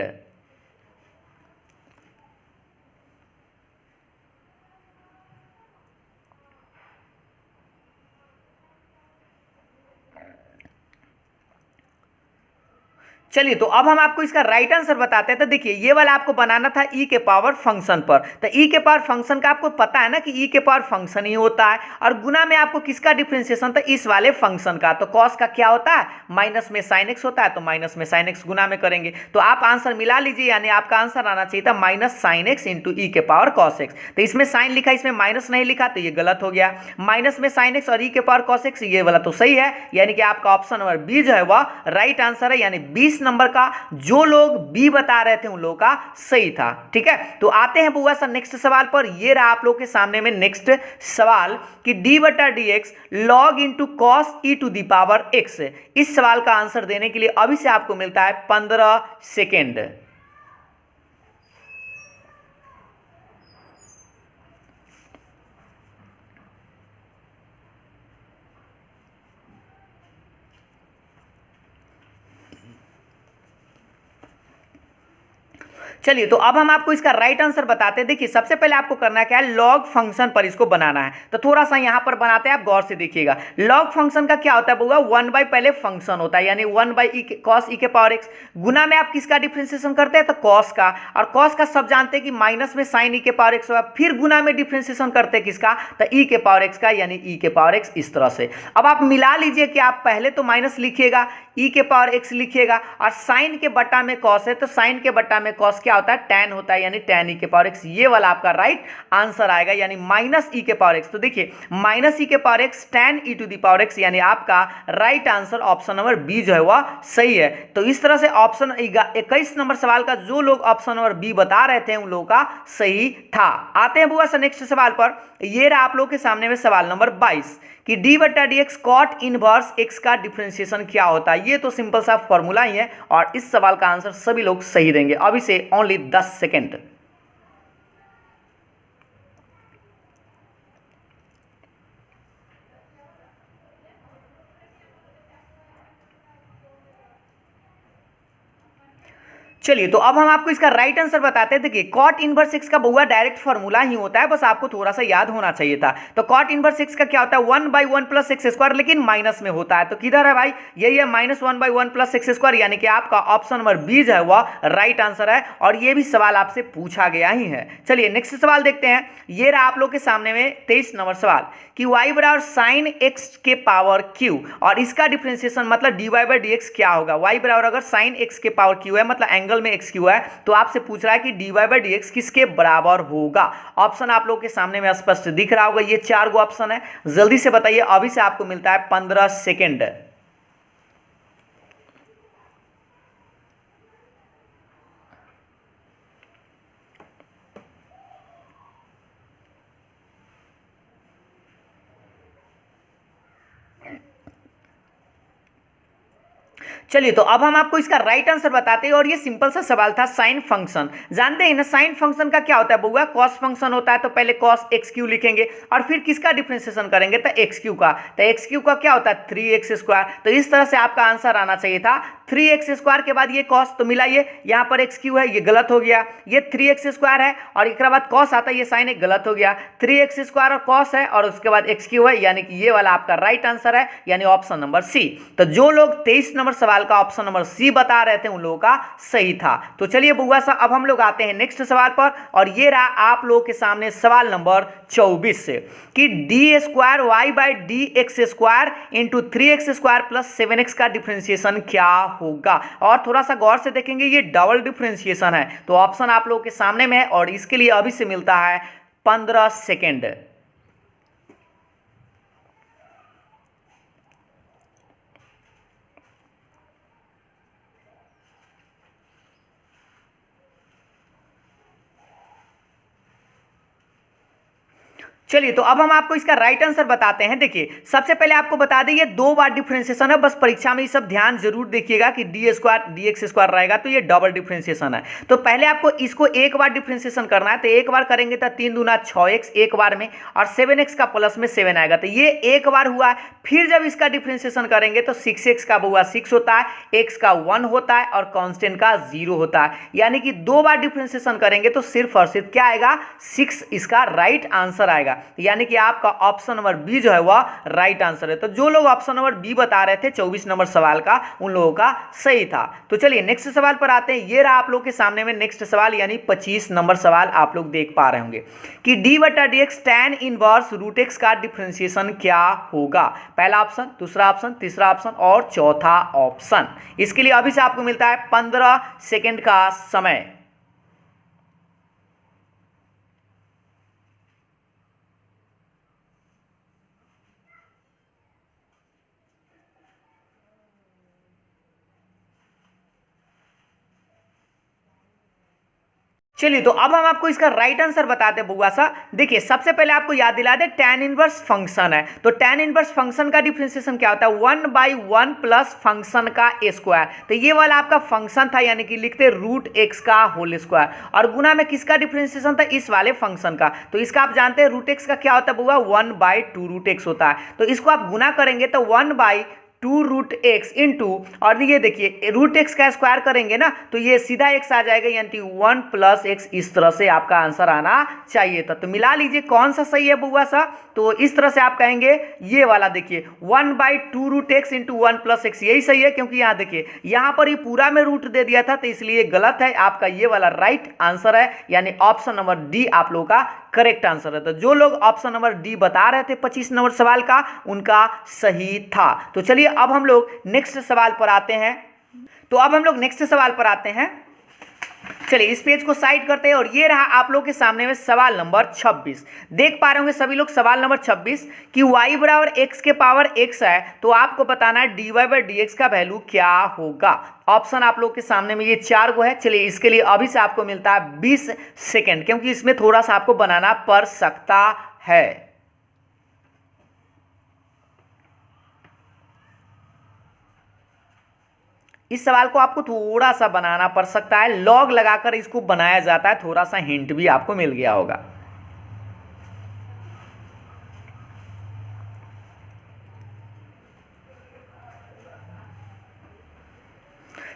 चलिए तो अब हम आपको इसका राइट आंसर बताते हैं। तो देखिए ये वाला आपको बनाना था ई के पावर फंक्शन पर। तो ई के पावर फंक्शन का आपको पता है ना कि ई के पावर फंक्शन ही होता है, और गुना में आपको किसका डिफरेंशिएशन था, इस वाले फंक्शन का। तो कॉस का क्या होता है, माइनस में साइन एक्स होता है, तो माइनस में साइन एक्स गुना में करेंगे। तो आप आंसर मिला लीजिए, यानी आपका आंसर आना चाहिए था माइनस साइन एक्स इंटू ई के पावर कॉस एक्स। तो इसमें साइन लिखा, इसमें माइनस नहीं लिखा, तो ये गलत हो गया। माइनस में साइन एक्स और ई के पावर कॉस एक्स, ये वाला तो सही है, यानी कि आपका ऑप्शन नंबर बी जो है वह राइट आंसर है। यानी 20 नंबर का जो लोग बी बता रहे थे उन लोगों का सही था। ठीक है, तो आते हैं बुआ सर नेक्स्ट सवाल पर। ये रहा आप लोग के सामने में नेक्स्ट सवाल कि डी बटा D x log into cos e to the power x. इस सवाल का आंसर देने के लिए अभी से आपको मिलता है 15 सेकेंड। चलिए तो अब हम आपको इसका राइट आंसर बताते हैं। देखिए सबसे पहले आपको करना क्या है, लॉग फंक्शन पर इसको बनाना है। तो थोड़ा सा यहां पर बनाते हैं, आप गौर से देखिएगा। लॉग फंक्शन का क्या होता है बुआ, 1 पहले फंक्शन होता है, यानी 1 कॉस ई के पावर एक्स। गुना में आप किसका डिफरेंशिएशन करते हैं, तो कॉस का। और कॉस का सब जानते हैं कि माइनस में साइन ई के पावर एक्स होगा। फिर गुना में डिफरेंशिएशन करते हैं किसका, तो ई के पावर एक्स का, यानी ई के पावर एक्स। इस तरह से अब आप मिला लीजिए कि आप पहले तो माइनस लिखिएगा, ई के पावर एक्स लिखिएगा, और साइन के बट्टा में कॉस है, तो साइन के बट्टा में कॉस क्या होता है, tan होता है, यानी tan ई के पावर एक्स। ये वाला आपका राइट आंसर आएगा, यानी माइनस ई के पावर एक्स। तो देखिए माइनस ई के power x tan e to the power x, यानी आपका right answer option number B जो है वह सही है। तो इस तरह से ऑप्शन 21 नंबर सवाल का जो लोग ऑप्शन नंबर बी बता रहे थे उन लोगों का सही था। आते हैं बुआ नेक्स्ट सवाल पर। ये रहा आप लोग के सामने में सवाल नंबर 22 कि डी बटा D x cot inverse x का डिफरेंशिएशन क्या होता है। ये तो सिंपल सा फॉर्मूला ही है, और इस सवाल का आंसर सभी लोग सही देंगे। अभी से ओनली 10 सेकेंड। चलिए तो अब हम आपको इसका राइट आंसर बताते हैं। देखिए कॉट इनवर्स एक्स का बुआ डायरेक्ट फॉर्मूला ही होता है, बस आपको थोड़ा सा याद होना चाहिए था। तो कॉट इनवर्स एक्स का क्या होता है, 1/1 प्लस एक्स स्क्वायर, लेकिन माइनस में होता है। तो किधर है भाई, यही है -1/1 प्लस एक्स स्क्वायर, यानी कि आपका ऑप्शन नंबर बी जो है वह राइट आंसर है। और ये भी सवाल आपसे पूछा गया ही है। चलिए नेक्स्ट सवाल देखते हैं। ये रहा आप लोग के सामने में 23 नंबर सवाल कि y बराबर साइन एक्स के पावर क्यू, और इसका डिफरेंशिएशन मतलब dy बाई डी एक्स क्या होगा। y बराबर अगर साइन एक्स के पावर क्यू है, मतलब एंगल में एक्स क्यू है, तो आपसे पूछ रहा है कि dy बाई डी एक्स किसके बराबर होगा। ऑप्शन आप लोग के सामने में स्पष्ट दिख रहा होगा, ये 4 गो ऑप्शन है। जल्दी से बताइए, अभी से आपको मिलता है 15 सेकेंड। चलिए तो अब हम आपको इसका राइट आंसर बताते हैं, और ये सिंपल सा सवाल था। साइन फंक्शन जानते हैं ना, साइन फंक्शन का क्या होता है बुआ, कॉस फंक्शन होता है। तो पहले कॉस एक्स क्यू लिखेंगे, और फिर किसका डिफरेंशिएशन करेंगे, तो एक्स क्यू का। तो एक्स क्यू का क्या होता है, 3x स्क्वायर। तो इस तरह से आपका आंसर आना चाहिए था 3x² के बाद ये cos, तो मिला ये यहाँ पर x³ है, ये गलत हो गया, ये 3x² है और एक बाद cos आता है, ये साइन एक गलत हो गया, 3x² और cos है और उसके बाद x³ है, यानी कि ये वाला आपका राइट आंसर है, यानी ऑप्शन नंबर सी। तो जो लोग 23 नंबर सवाल का ऑप्शन नंबर सी बता रहे थे उन लोगों का सही था। तो चलिए बुआ सा अब हम लोग आते हैं नेक्स्ट सवाल पर, और ये रहा आप लोगों के सामने सवाल नंबर 24 से कि d² y dx² into 3x² plus 7x का डिफरेंशिएशन क्या होगा। और थोड़ा सा गौर से देखेंगे, ये डबल डिफरेंशिएशन है, तो ऑप्शन आप लोगों के सामने में है और इसके लिए अभी से मिलता है 15 सेकेंड। चलिए तो अब हम आपको इसका राइट आंसर बताते हैं। देखिए सबसे पहले आपको बता दें ये 2 बार डिफरेंशिएशन है, बस परीक्षा में ये सब ध्यान जरूर देखिएगा कि d² dx² रहेगा तो ये डबल डिफरेंशिएशन है। तो पहले आपको इसको एक बार डिफरेंशिएशन करना है, तो एक बार करेंगे तो 3 दूना 6x एक बार में और 7x का प्लस में 7 आएगा, तो ये एक बार हुआ। फिर जब इसका डिफरेंशिएशन करेंगे तो 6x का बुआ 6 होता है, x का 1 होता है और कांस्टेंट का 0 होता है, यानी कि 2 बार डिफरेंशिएशन करेंगे तो सिर्फ और सिर्फ क्या आएगा 6 इसका राइट आंसर आएगा, यानी कि आपका ऑप्शन नंबर बी जो है वह राइट आंसर है। तो जो लोग ऑप्शन नंबर बी बता रहे थे 24 नंबर सवाल का, उन लोगों का सही था। तो चलिए नेक्स्ट सवाल पर आते हैं। ये रहा आप लोग के सामने में नेक्स्ट सवाल, यानी 25 नंबर सवाल आप लोग देख पा रहे होंगे कि d/dx tan इनवर्स √x का डिफरेंशिएशन क्या होगा। पहला ऑप्शन, दूसरा ऑप्शन, तीसरा ऑप्शन और चौथा ऑप्शन। इसके लिए अभी से आपको मिलता है 15 सेकेंड का समय। चलिए तो अब हम आपको इसका राइट आंसर बताते हैं बुआ सा। देखिए सबसे पहले आपको याद दिला दे tan इनवर्स फंक्शन है, तो tan इनवर्स फंक्शन का डिफरेंशिएशन क्या होता है 1/1 प्लस फंक्शन का स्क्वायर। तो ये वाला आपका फंक्शन था, यानी कि लिखते √x का होल स्क्वायर, और गुना में किसका डिफरेंशिएशन था इस वाले फंक्शन का। तो इसका आप जानते हैं √x का क्या होता है बुआ 1/2 √x होता है, तो इसको आप गुना करेंगे तो 1/2 √x इंटू, और ये देखिए √x का स्क्वायर करेंगे ना तो ये सीधा x आ जाएगा, यानी 1 + x। इस तरह से आपका आंसर आना चाहिए था। तो मिला लीजिए कौन सा सही है बुआ सा, तो इस तरह से आप कहेंगे ये वाला, देखिए 1/2 √x इंटू 1 + x, यही सही है, क्योंकि यहाँ देखिए यहाँ पर ही पूरा में रूट दे दिया था, तो इसलिए गलत है। आपका ये वाला राइट आंसर है, यानी ऑप्शन नंबर डी आप लोगों का करेक्ट आंसर है। तो जो लोग ऑप्शन नंबर डी बता रहे थे 25 नंबर सवाल का, उनका सही था। तो चलिए अब हम लोग नेक्स्ट सवाल पर आते हैं। चलिए इस पेज को साइड करते हैं, और ये रहा आप लोग के सामने में सवाल नंबर 26। देख पा रहे होंगे सभी लोग सवाल नंबर 26 कि y = x है, तो आपको बताना है dy/dx का वैल्यू क्या होगा। ऑप्शन आप लोग के सामने में ये 4 गो है। चलिए इसके लिए अभी से आपको मिलता है 20 सेकेंड, क्योंकि इसमें थोड़ा सा आपको बनाना पड़ सकता है। इस सवाल को आपको थोड़ा सा बनाना पड़ सकता है, लॉग लगाकर इसको बनाया जाता है, थोड़ा सा हिंट भी आपको मिल गया होगा।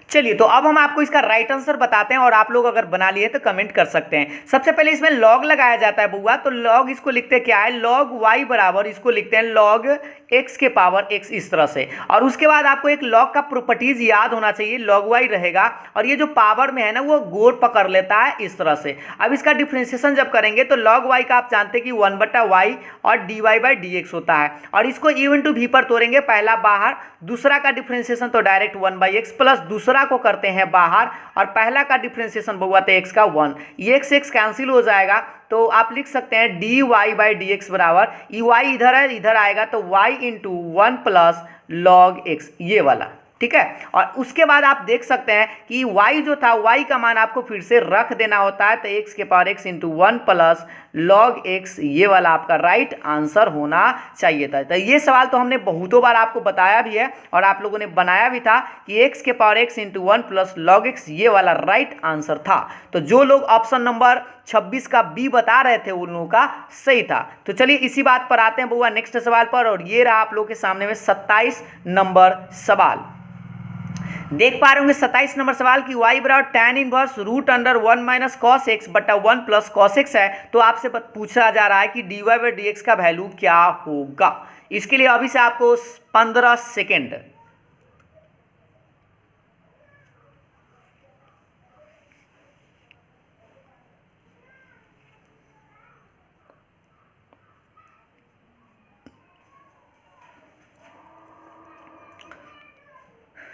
चलिए तो अब हम आपको इसका राइट आंसर बताते हैं, और आप लोग अगर बना लिए तो कमेंट कर सकते हैं। सबसे पहले इसमें लॉग लगाया जाता है बुआ, तो लॉग इसको लिखते क्या है log y बराबर, इसको लिखते हैं log x⁻x, इस तरह से। और उसके बाद आपको एक लॉग का प्रॉपर्टीज याद होना चाहिए, log y रहेगा और ये जो पावर में है ना वो गोल पकड़ लेता है इस तरह से। अब इसका डिफरेंशिएशन जब करेंगे तो log y का आप जानते हैं कि 1/y और dy/dx होता है, और इसको u × v पर तोड़ेंगे, पहला बाहर, दूसरा का डिफरेंशिएशन तो डायरेक्ट 1/x प्लस दूसरा को करते हैं बाहर, और पहला का डिफरेंशिएशन बहुआ तो x का 1, ये x कैंसिल हो जाएगा, तो आप लिख सकते हैं dy/dx बराबर, y इधर है इधर आएगा तो y × 1 + log x, ये वाला, ठीक है। और उसके बाद आप देख सकते हैं कि y जो था y का मान आपको फिर से रख देना होता है, तो x⁻x × 1 + log x, ये वाला आपका राइट आंसर होना चाहिए था। तो ये सवाल तो हमने बहुतों बार आपको बताया भी है और आप लोगों ने बनाया भी था कि x⁻x × 1 + log x, ये वाला राइट आंसर था। तो जो लोग ऑप्शन नंबर 26 का बी बता रहे थे उन लोगों का सही था। तो चलिए इसी बात पर आते हैं बुआ नेक्स्ट सवाल पर, और ये रहा आप लोग के सामने में 27 नंबर सवाल। देख पा रहे होंगे 27 नंबर सवाल की y बराबर tan inverse root under 1 minus cos x बटा 1 प्लस कॉस एक्स है। तो आपसे पूछा जा रहा है कि dy बाई डी एक्स का वैल्यू क्या होगा। इसके लिए अभी से आपको 15 सेकेंड।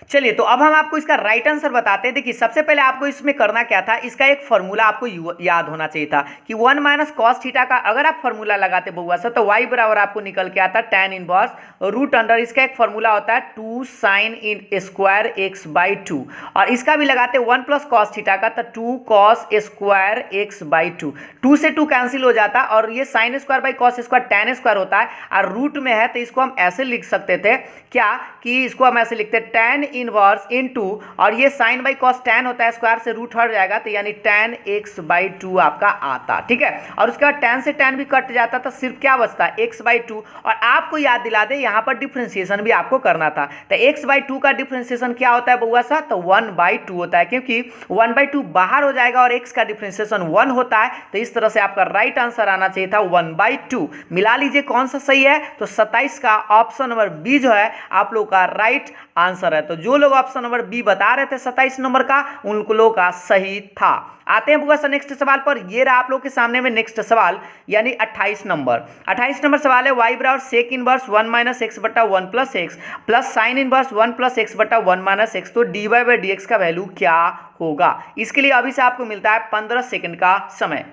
चलिए तो अब हम आपको इसका राइट आंसर बताते हैं। देखिए सबसे पहले आपको इसमें करना क्या था, इसका एक फॉर्मूला आपको याद होना चाहिए था कि 1 माइनस कॉस थीटा का अगर आप फॉर्मूला लगाते बउआ सर तो y बराबर आपको निकल के आता tan इनवर्स रूट अंडर, इसका एक फॉर्मूला होता है 2 sine in square x by 2, और इसका भी लगाते 1 प्लस कॉस थीटा का तो 2 कॉस स्क्वायर एक्स बाई 2, 2 से 2 कैंसिल हो जाता और ये sine square by cos square tan square होता है और रूट में है तो इसको हम ऐसे लिख सकते थे क्या कि इसको हम ऐसे लिखते tan इनवर्स इनटू, और ये साइन बाई कॉस tan होता है, स्क्वायर से रूट हट जाएगा तो यानी tan x बाई 2 आपका आता, ठीक है। और उसके बाद tan से tan भी कट जाता तो सिर्फ क्या बचता x बाई 2, और आपको याद दिला दे यहाँ पर डिफ्रेंशिएशन भी आपको करना था तो x बाई 2 का डिफ्रेंशिएशन क्या होता है बउआ सा, तो 1 बाई 2 होता है, क्योंकि 1 बाई 2 बाहर हो जाएगा और x का डिफ्रेंशिएशन 1 होता है। तो इस तरह से आपका राइट आंसर आना चाहिए था 1 बाई 2। मिला लीजिए कौन सा सही है, तो 27 का ऑप्शन नंबर बी जो है आप लोग का राइट आंसर है। तो जो लोग ऑप्शन नंबर बी बता रहे थे 27 नंबर का, उन लोगों का सही था। आते हैं बुआ सर नेक्स्ट सवाल पर। ये रहा आप लोग के सामने में नेक्स्ट सवाल यानी 28 नंबर। 28 नंबर सवाल है y बराबर सेक इनवर्स 1 माइनस एक्स बटा 1 plus x plus sine inverse 1 plus x बटा 1 माइनस एक्स, तो dy बाई डी एक्स का वैल्यू क्या होगा। इसके लिए अभी से आपको मिलता है 15 सेकंड का समय।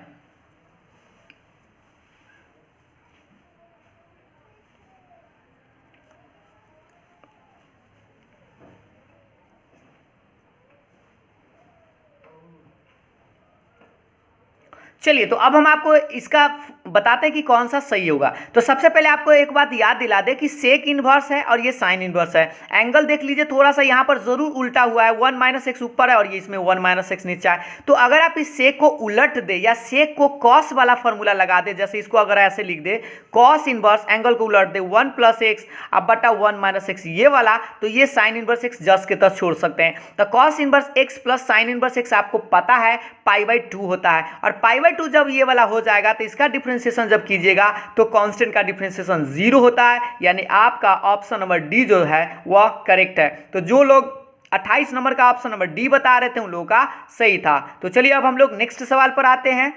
चलिए तो अब हम आपको इसका बताते हैं कि कौन सा सही होगा। तो सबसे पहले आपको एक बात याद दिला दे कि सेक इनवर्स है और ये साइन इनवर्स है। एंगल देख लीजिए थोड़ा सा यहाँ पर जरूर उल्टा हुआ है, 1 माइनस एक्स ऊपर है और ये इसमें 1 माइनस एक्स नीचे है। तो अगर आप इस सेक को उलट दे या सेक को कॉस वाला फॉर्मूला लगा दे, जैसे इसको अगर ऐसे लिख दे कॉस इनवर्स एंगल को उलट दे 1 प्लस एक्स अब बटा 1 माइनस एक्स ये वाला, तो ये साइन इनवर्स एक्स जस के तस छोड़ सकते हैं। तो cos inverse x plus sine inverse x आपको पता है पाई बाई 2 होता है, और पाई बाई 2 जब ये वाला हो जाएगा तो इसका डिफरेंशिएशन जब कीजिएगा तो कांस्टेंट का डिफरेंशिएशन 0 होता है, यानी आपका ऑप्शन नंबर डी जो है वह करेक्ट है। तो जो लोग 28 नंबर का ऑप्शन नंबर डी बता रहे थे उन लोगों का सही था। तो चलिए अब हम लोग नेक्स्ट सवाल पर आते हैं।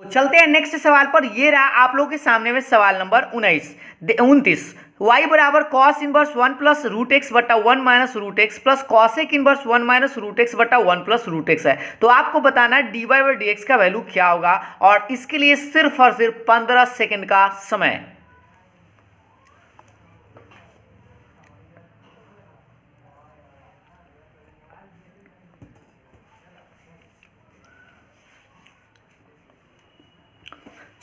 चलते हैं नेक्स्ट सवाल पर। ये रहा आप लोगों के सामने में सवाल नंबर 29 y बराबर cos inverse 1 plus root x बटा 1 minus root x plus cosec inverse 1 minus root x बटा 1 प्लस रूट एक्स है। तो आपको बताना है d y by d x का वैल्यू क्या होगा, और इसके लिए सिर्फ और सिर्फ 15 सेकेंड का समय।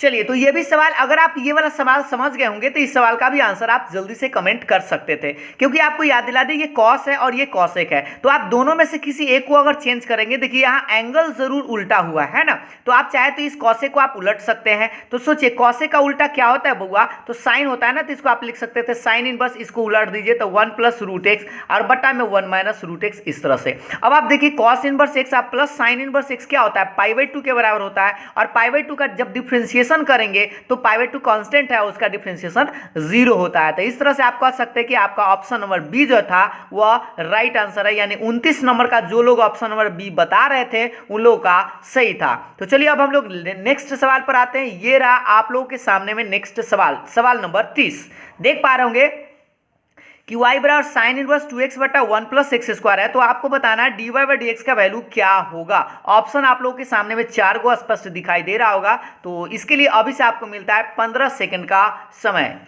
चलिए तो ये भी सवाल, अगर आप ये वाला सवाल समझ गए होंगे तो इस सवाल का भी आंसर आप जल्दी से कमेंट कर सकते थे, क्योंकि आपको याद दिला दे ये कॉस है और ये कॉसेक है, तो आप दोनों में से किसी एक को अगर चेंज करेंगे, देखिए यहाँ एंगल जरूर उल्टा हुआ है ना, तो आप चाहे तो इस कॉसेक को आप उलट सकते हैं। तो सोचिए कॉसेक का उल्टा क्या होता है बउआ, तो साइन होता है ना, तो इसको आप लिख सकते थे साइन इनवर्स, इसको उलट दीजिए तो 1 प्लस रूट एक्स और बटा में 1 माइनस रूट एक्स, इस तरह से। अब आप देखिए कॉस इनवर्स एक्स आप प्लस साइन इनवर्स एक्स क्या होता है, पाई बाई 2 के बराबर होता है, और पाई बाई 2 का जब डिफरेंशिएशन करेंगे तो पाई बाई 2 कांस्टेंट है, उसका डिफरेंशिएशन 0 होता है। तो इस तरह से आप कह सकते हैं कि आपका ऑप्शन नंबर बी जो था वह राइट आंसर है, यानी 29 नंबर का जो लोग ऑप्शन नंबर बी बता रहे थे उन लोगों का सही था। तो चलिए अब हम लोग नेक्स्ट सवाल पर आते हैं। ये रहा आप लोगों के सामने में नेक्स्ट सवाल, सवाल नंबर 30। देख पा रहे होंगे कि y बराबर साइन इनवर्स 2x बटा 1 प्लस एक्स स्क्वायर है, तो आपको बताना है dy बाई डी एक्स का वैल्यू क्या होगा। ऑप्शन आप लोगों के सामने में 4 को स्पष्ट दिखाई दे रहा होगा। तो इसके लिए अभी से आपको मिलता है 15 सेकंड का समय।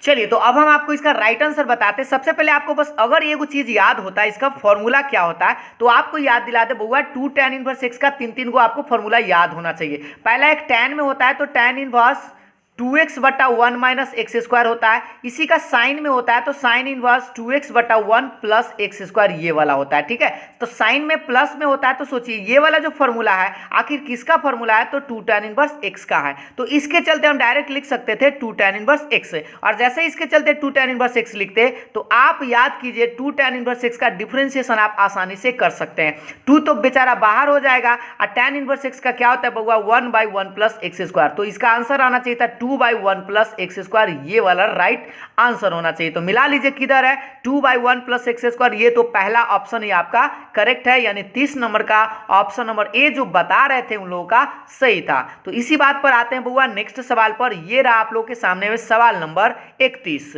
चलिए तो अब हम आपको इसका राइट आंसर बताते हैं। सबसे पहले आपको बस अगर ये कुछ चीज याद होता है, इसका फॉर्मूला क्या होता है, तो आपको याद दिलाते बउआ 2 tan इनवर्स एक्स का 3 को आपको फॉर्मूला याद होना चाहिए। पहला एक tan में होता है तो tan इनवर्स 2x बटा 1 माइनस एक्स स्क्वायर होता है। इसी का साइन में होता है तो साइन इनवर्स 2x बटा 1 प्लस एक्स स्क्वायर ये वाला होता है। ठीक है, तो साइन में प्लस में होता है तो सोचिए ये वाला जो फॉर्मूला है आखिर किसका फॉर्मूला है, तो 2 tan इनवर्स x का है। तो इसके चलते हम डायरेक्ट लिख सकते थे 2 tan इनवर्स x, और जैसे इसके चलते 2 tan इनवर्स x लिखते तो आप याद कीजिए 2 tan इनवर्स x का डिफरेंशिएशन आप आसानी से कर सकते हैं। 2 तो बेचारा बाहर हो जाएगा और tan इनवर्स x का क्या होता है बउआ 1/1 प्लस एक्स स्क्वायर। तो इसका आंसर आना चाहिए था 2/1 प्लस एक्स स्क्वायर, ये वाला राइट आंसर होना चाहिए। तो मिला लीजिए किधर है 2/1 प्लस एक्स स्क्वायर, ये तो पहला ऑप्शन ही आपका करेक्ट है, यानी 30 नंबर का ऑप्शन नंबर ए जो बता रहे थे उन लोगों का सही था। तो इसी बात पर आते हैं बउआ नेक्स्ट सवाल पर। ये रहा आप लोगों के सामने में सवाल नंबर 31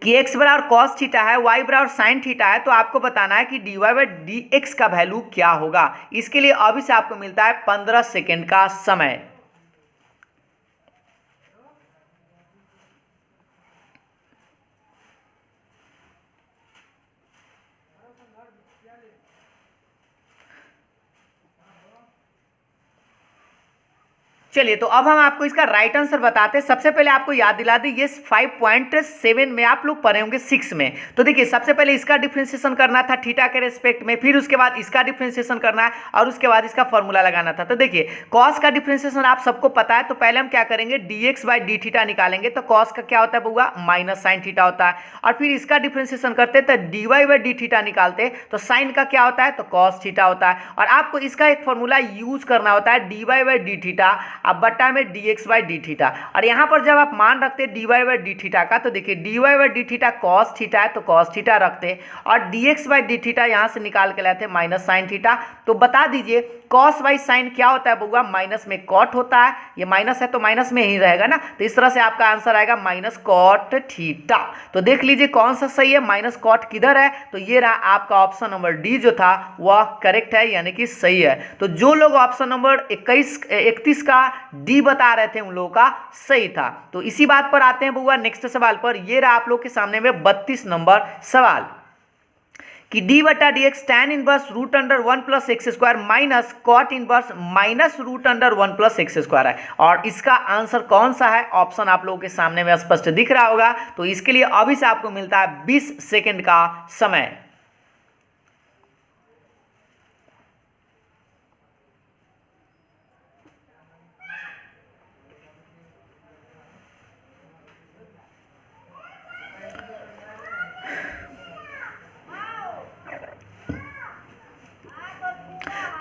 कि x बराबर कॉस थीटा है, y बराबर साइन थीटा है, तो आपको बताना है कि dy बाई डी एक्स का वैल्यू क्या होगा। इसके लिए अभी से आपको मिलता है 15 सेकेंड का समय। चलिए, तो अब हम आपको इसका राइट आंसर बताते हैं। सबसे पहले आपको याद दिला दें, ये 5.7 में आप लोग पढ़े होंगे 6 में। तो देखिए सबसे पहले इसका डिफरेंशिएशन करना था थीटा के रेस्पेक्ट में, फिर उसके बाद इसका डिफरेंशिएशन करना है और उसके बाद इसका फॉर्मूला लगाना था। तो देखिए कॉस का डिफरेंशिएशन आप सबको पता है, तो पहले हम क्या करेंगे dx बाई डी थीटा निकालेंगे। तो कॉस का क्या होता है बउआ माइनस साइन थीटा होता है, और फिर इसका डिफरेंशिएशन करते तो dy बाई डी थीटा निकालते तो साइन का क्या होता है तो कॉस थीटा होता है। और आपको इसका एक फॉर्मूला यूज करना होता है dy बाई डी थीटा अब बट्टा में dx बाई डी थीटा। और यहाँ पर जब आप मान रखते dy बाई डी थीटा का, तो देखिए dy by D theta cos theta है तो कॉस थीटा रखते, और dx बाई डी थीटा यहाँ से निकाल के लाते माइनस साइन थीटा। तो बता दीजिए कॉस बाई साइन क्या होता है बउआ माइनस में कॉट होता है, ये माइनस है तो माइनस में ही रहेगा ना। तो इस तरह से आपका आंसर आएगा माइनस कॉट थीटा। तो देख लीजिए कौन सा सही है, माइनस कॉट किधर है, तो ये रहा आपका ऑप्शन नंबर डी जो था वह करेक्ट है, यानी कि सही है। तो जो लोग ऑप्शन नंबर 31 का डी बता रहे थे उन लोगों का सही था। तो इसी बात पर आते हैं बउआ नेक्स्ट सवाल पर। ये रहा आप लोग के सामने में 32 नंबर सवाल कि डी बटा D x tan inverse root under 1 plus x square minus cot inverse minus root under 1 plus x square है, और इसका आंसर कौन सा है, ऑप्शन आप लोगों के सामने में स्पष्ट दिख रहा होगा। तो इसके लिए अभी से आपको मिलता है 20 सेकेंड का समय।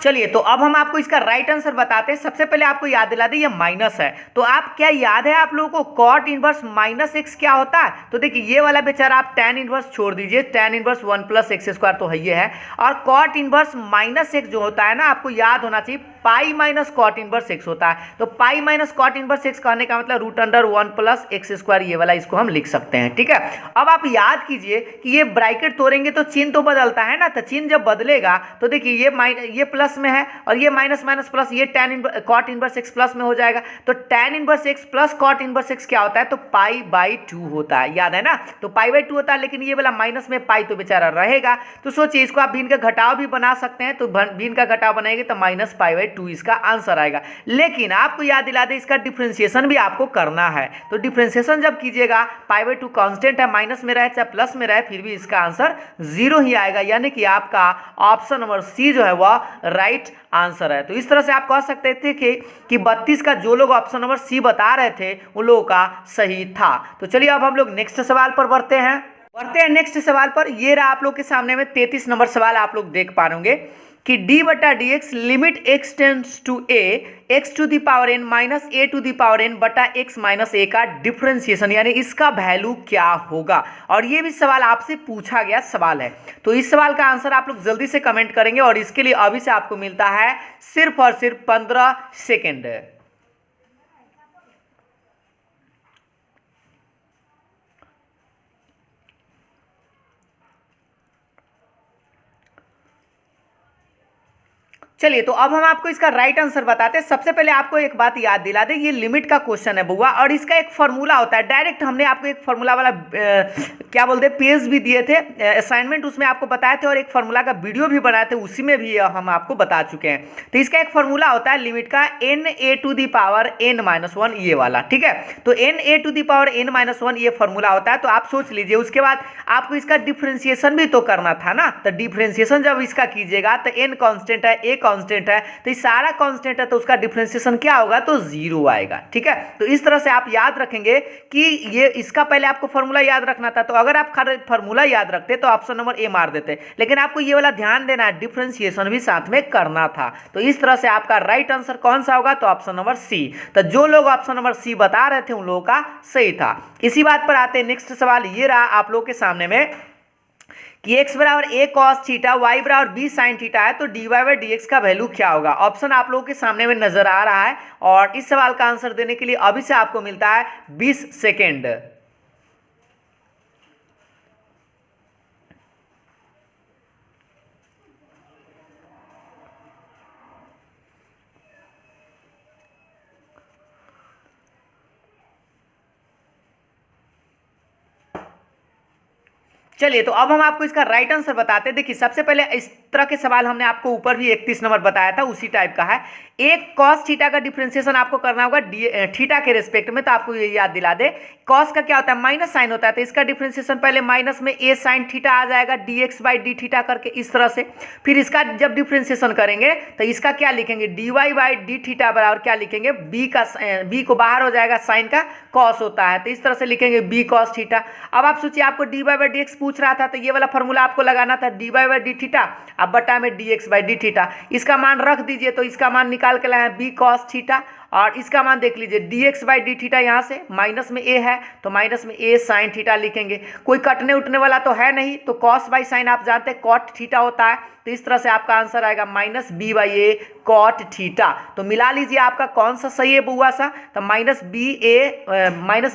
चलिए, तो अब हम आपको इसका राइट आंसर बताते हैं। सबसे पहले आपको याद दिला दें ये माइनस है, तो आप क्या याद है आप लोगों को कॉट इनवर्स माइनस एक्स क्या होता है। तो देखिए ये वाला बेचारा आप टैन इनवर्स छोड़ दीजिए, tan inverse 1 plus x square तो है ये है, और कॉट इनवर्स माइनस एक्स जो होता है ना आपको याद होना चाहिए pi minus cot inverse x होता है। तो pi minus cot inverse x कहने का मतलब root under 1 plus x square, ये वाला इसको हम लिख सकते हैं। ठीक है, अब आप याद कीजिए कि ये ब्रैकेट तोड़ेंगे तो चिन्ह तो बदलता है ना, तो चिन्ह जब बदलेगा तो देखिए ये प्लस में है और ये माइनस माइनस प्लस, ये tan cot inverse x plus में हो जाएगा। तो tan inverse x plus cot inverse x क्या होता है, तो पाई बाई 2 होता है, याद है ना। तो पाई बाई 2 होता है, लेकिन ये वाला माइनस में पाई तो बेचारा रहेगा। तो सोचिए इसको आप भिन्न का घटाव भी बना सकते हैं, तो भिन्न का घटाव बनाएंगे तो माइनस पाई बाई 2 इसका आंसर आएगा। लेकिन आपको याद दिला दे इसका डिफरेंशिएशन भी आपको करना है। तो डिफरेंशिएशन जब कीजिएगा पाई बाई 2 कांस्टेंट है, माइनस में रहे चाहे प्लस में रहे फिर भी इसका आंसर 0 ही आएगा, यानी कि आपका ऑप्शन नंबर सी जो है वह राइट आंसर है। तो इस तरह से आप कह सकते थे कि 32 का जो लोग ऑप्शन नंबर सी बता रहे थे उन लोगों का सही था। तो चलिए अब हम लोग नेक्स्ट सवाल पर बढ़ते हैं नेक्स्ट सवाल पर। ये रहा आप लोग के सामने में 33 नंबर सवाल आप लोग देख पा रहे कि d बटा D x limit x tends to a x to the power n minus a to the power n बटा x माइनस a का डिफरेंशिएशन यानी इसका वैल्यू क्या होगा। और ये भी सवाल आपसे पूछा गया सवाल है। तो इस सवाल का आंसर आप लोग जल्दी से कमेंट करेंगे, और इसके लिए अभी से आपको मिलता है सिर्फ और सिर्फ 15 सेकेंड। चलिए, तो अब हम आपको इसका राइट आंसर बताते हैं। सबसे पहले आपको एक बात याद दिला दें, ये लिमिट का क्वेश्चन है बुआ, और इसका एक फार्मूला होता है। डायरेक्ट हमने आपको एक फार्मूला वाला क्या बोलते हैं पेज भी दिए थे असाइनमेंट, उसमें आपको बताए थे, और एक फार्मूला का वीडियो भी बनाए थे, उसी में भी हम आपको बता चुके हैं। तो इसका एक फार्मूला होता है लिमिट का na⁻n-1 ये वाला, ठीक है। तो na⁻n-1 ये फार्मूला होता है। तो आप सोच लीजिए, उसके बाद आपको इसका डिफ्रेंसिएशन भी तो करना था ना। तो डिफ्रेंसिएशन जब इसका कीजिएगा तो n कांस्टेंट है, a कांस्टेंट है, तो ये सारा कांस्टेंट है, तो उसका डिफरेंशिएशन क्या होगा, तो 0 आएगा, ठीक है। तो इस तरह से आप याद रखेंगे कि ये इसका पहले आपको फार्मूला याद रखना था। तो अगर आप फार्मूला याद रखते तो ऑप्शन नंबर ए मार देते, लेकिन आपको ये वाला ध्यान देना है, डिफरेंशिएशन भी साथ में करना था। तो इस तरह से आपका राइट आंसर कौन सा होगा, तो ऑप्शन नंबर सी। तो जो लोग ऑप्शन नंबर सी बता रहे थे उन लोगों का सही था। इसी बात पर आते हैं, नेक्स्ट सवाल ये रहा आप लोगों के सामने में कि x बराबर a cos थीटा, y बराबर b sin थीटा है, तो dy बाई dx का वैल्यू क्या होगा। ऑप्शन आप लोगों के सामने में नजर आ रहा है, और इस सवाल का आंसर देने के लिए अभी से आपको मिलता है 20 सेकेंड। चलिए, तो अब हम आपको इसका राइट आंसर बताते हैं। देखिए, सबसे पहले इस तरह के सवाल हमने आपको ऊपर भी 31 नंबर बताया था, उसी टाइप का है। एक कॉस थीटा का डिफरेंशिएशन आपको करना होगा थीटा के रिस्पेक्ट में। तो आपको ये याद दिला दे, कॉस का क्या होता है, माइनस साइन होता है, तो इसका डिफरेंशिएशन पहले माइनस में a साइन थीटा आ जाएगा dx बाई डी थीटा करके, इस तरह से। फिर इसका जब डिफरेंशिएशन करेंगे तो इसका क्या लिखेंगे, dy बाई डी थीटा बराबर क्या लिखेंगे, b को बाहर हो जाएगा, साइन का कॉस होता है, तो इस तरह से लिखेंगे b कॉस थीटा। अब आप सोचिए, आपको dy बाई dx पूछ रहा था, तो ये वाला फॉर्मूला आपको लगाना था, dy बाई डी थीटा अब बटा में dx बाई डी थीटा। इसका मान रख दीजिए, तो इसका मान निकाल के लाए b कॉस थीटा, और इसका मान देख लीजिए dx बाई डी थीटा, यहाँ से माइनस में a है तो माइनस में a साइन थीटा लिखेंगे। कोई कटने उठने वाला तो है नहीं, तो कॉस बाई साइन आप जानते हैं कॉट थीटा होता है, तो इस तरह से आपका आंसर आएगा minus b by a cot theta. तो मिला लीजिए आपका कौन सा सही है बुआ सा, तो minus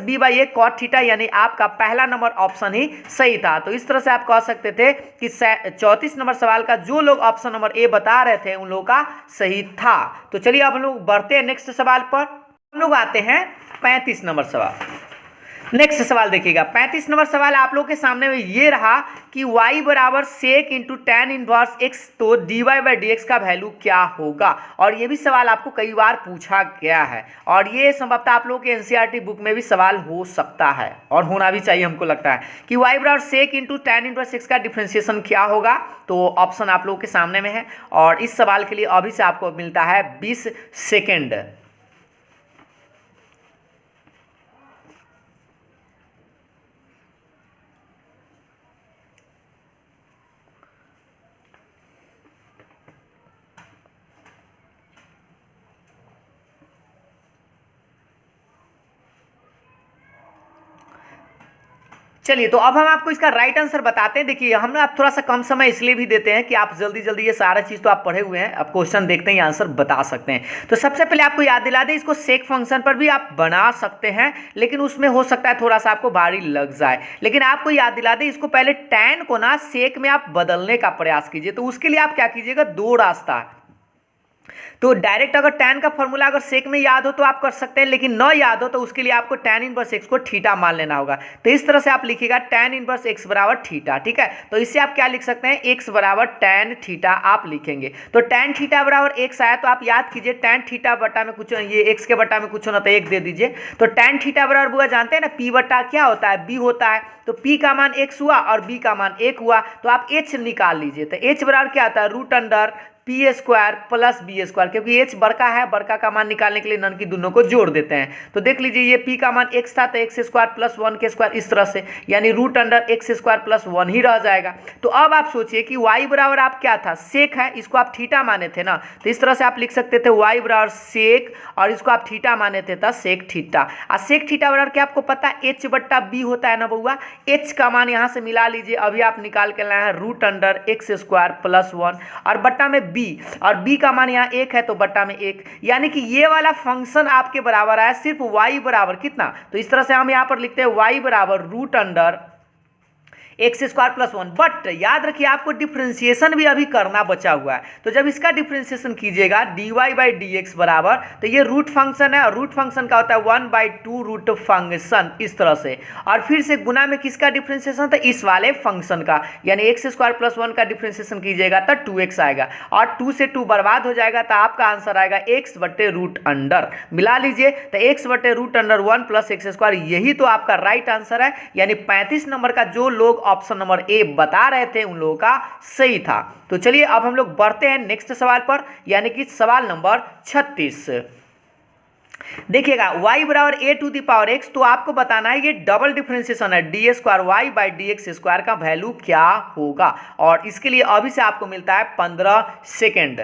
b by a cot theta, यानी आपका पहला नंबर ऑप्शन ही सही था। तो इस तरह से आप कह सकते थे कि 34 नंबर सवाल का जो लोग ऑप्शन नंबर ए बता रहे थे उन लोगों का सही था। तो चलिए अब हम लोग बढ़ते हैं नेक्स्ट सवाल पर। हम लोग आते हैं 35 नंबर सवाल। नेक्स्ट सवाल देखिएगा, 35 नंबर सवाल आप लोग के सामने में ये रहा कि y बराबर सेक इंटू टेन इनवर्स x, तो dy बाई डी एक्स का वैल्यू क्या होगा। और ये भी सवाल आपको कई बार पूछा गया है, और ये संभवतः आप लोगों के एनसीईआरटी बुक में भी सवाल हो सकता है, और होना भी चाहिए हमको लगता है, कि y बराबर सेक इंटू टेन इनवर्स x का डिफरेंशिएशन क्या होगा। तो ऑप्शन आप लोगों के सामने में है, और इस सवाल के लिए अभी से आपको मिलता है 20 सेकेंड। चलिए, तो अब हम आपको इसका राइट आंसर बताते हैं। देखिए, हम आप थोड़ा सा कम समय इसलिए भी देते हैं कि आप जल्दी जल्दी ये सारा चीज़ तो आप पढ़े हुए हैं, अब क्वेश्चन देखते हैं, आंसर बता सकते हैं। तो सबसे पहले आपको याद दिला दें, इसको सेक फंक्शन पर भी आप बना सकते हैं, लेकिन उसमें हो सकता है थोड़ा सा आपको भारी लग जाए। लेकिन आपको याद दिला दें, इसको पहले टैन को ना सेक में आप बदलने का प्रयास कीजिए। तो उसके लिए आप क्या कीजिएगा, दो रास्ता है। तो डायरेक्ट अगर टैन का फॉर्मूला अगर सेक में याद हो तो आप कर सकते हैं, लेकिन न याद हो तो उसके लिए आपको टैन इनवर्स एक्स को थीटा मान लेना होगा। तो इस तरह से आप लिखिएगा टैन इनवर्स एक्स बराबर थीटा, ठीक है। तो इससे आप क्या लिख सकते हैं, एक्स बराबर टैन थीटा आप लिखेंगे। तो टैन थीटा बराबर एक्स आया, तो आप याद कीजिए टैन थीटा बटा में कुछ, ये एक्स के बटा में कुछ होना, तो एक दे दीजिए। तो टैन थीटा बराबर बुआ जानते हैं ना, पी बटा क्या होता है, बी होता है। तो पी का मान एक्स हुआ और बी का मान एक हुआ, तो आप एच निकाल लीजिए। तो एच बराबर क्या आता है, root under P square plus B square, क्योंकि एच बड़का है, बड़का का मान निकालने के लिए नन की दोनों को जोड़ देते हैं। तो देख लीजिए, ये पी का मान एक्स था, तो एक्स स्क्वायर प्लस 1 के स्क्वायर, इस तरह से, यानी root under x square plus 1 ही रह जाएगा। तो अब आप सोचिए कि y बराबर आप क्या था, सेक है, इसको आप थीटा माने थे ना, तो इस तरह से आप लिख सकते थे y बराबर सेक, और इसको आप थीटा माने थे, था सेक थीटा। और सेक थीटा बराबर क्या आपको पता है, एच बट्टा बी होता है ना बउआ। एच का मान यहाँ से मिला लीजिए, अभी आप निकाल के लाए हैं root under x square plus 1, और बट्टा में बी, और b का मान यहाँ एक है तो बट्टा में एक, यानी कि ये वाला फंक्शन आपके बराबर आया सिर्फ y बराबर कितना। तो इस तरह से हम यहाँ पर लिखते हैं y बराबर root under x square plus 1। But याद रखिए आपको डिफ्रेंसिएशन भी अभी करना बचा हुआ है, तो जब इसका डिफ्रेंसिएशन कीजिएगा dy बाई डी एक्स बराबर, तो ये रूट फंक्शन है और रूट फंक्शन का होता है 1/2 रूट फंक्शन इस तरह से, और फिर से गुना में किसका डिफ्रेंसिएशन था, इस वाले फंक्शन का, यानी एक्स स्क्वायर प्लस 1 का डिफ्रेंसिएशन कीजिएगा तो 2x आएगा, और 2 से 2 बर्बाद हो जाएगा तो आपका आंसर आएगा x बटे रूट अंडर, मिला लीजिए तो x बटे root under 1 plus x square, यही तो आपका राइट आंसर है। यानी 35 नंबर का जो लोग ऑप्शन नंबर ए बता रहे थे उन लोगों का सही था। तो चलिए अब हम लोग बढ़ते हैं नेक्स्ट सवाल पर, यानी कि सवाल नंबर 36। देखिएगा y बराबर a to the power x, तो आपको बताना है ये डबल डिफरेंशिएशन है, d square y by d x square का वैल्यू क्या होगा, और इसके लिए अभी से आपको मिलता है 15 सेकेंड।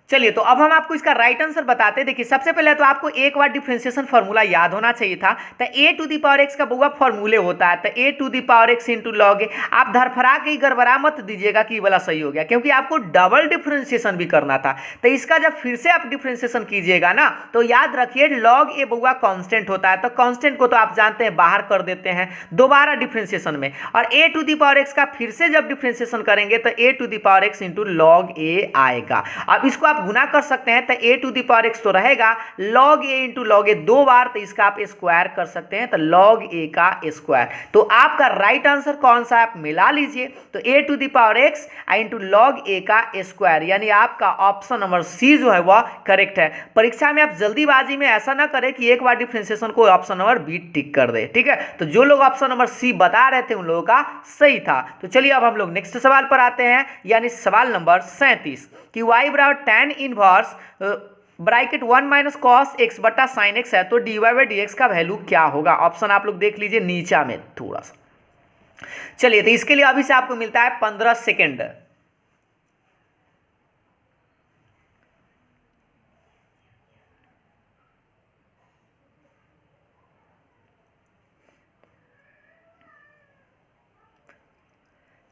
चलिए तो अब हम आपको इसका राइट आंसर बताते हैं। देखिए सबसे पहले तो आपको एक बार डिफरेंशिएशन फार्मूला याद होना चाहिए था, तो a to the power x का बहुआ फॉर्मूले होता है, तो a to the power x into log A. आप धरफरा के गड़बड़ा मत दीजिएगा कि ये वाला सही हो गया, क्योंकि आपको डबल डिफरेंशिएशन भी करना था। तो इसका जब फिर से आप डिफरेंशिएशन कीजिएगा ना, तो याद रखिए लॉग ए बहुआ कांस्टेंट होता है, तो कांस्टेंट को तो आप जानते हैं बाहर कर देते हैं दोबारा डिफरेंशिएशन में, और a to the power x का फिर से जब डिफरेंशिएशन करेंगे तो a to the power x into log A आएगा। अब इसको आप गुना कर सकते हैं, तो a to the power x तो रहेगा log a into log a दो बार, तो इसका आप स्क्वायर कर सकते हैं, तो log a का स्क्वायर। तो आपका राइट आंसर कौन सा है आप मिला लीजिए, तो a to the power x into log a का स्क्वायर, यानी आपका ऑप्शन नंबर सी जो है वह करेक्ट है। परीक्षा में आप जल्दीबाजी में ऐसा ना करें कि एक बार डिफरेंशिएशन को ऑप्शन नंबर बी टिक कर दे, ठीक है। तो जो लोग ऑप्शन नंबर सी बता रहे थे उन लोगों का सही था। तो चलिए अब हम लोग नेक्स्ट सवाल पर आते हैं, यानी सवाल नंबर 37 कि y बराबर tan inverse bracket 1 minus cos x बटा साइन एक्स है, तो dy बाई डी एक्स का वैल्यू क्या होगा। ऑप्शन आप लोग देख लीजिए नीचा में थोड़ा सा। चलिए तो इसके लिए अभी से आपको मिलता है 15 सेकेंड।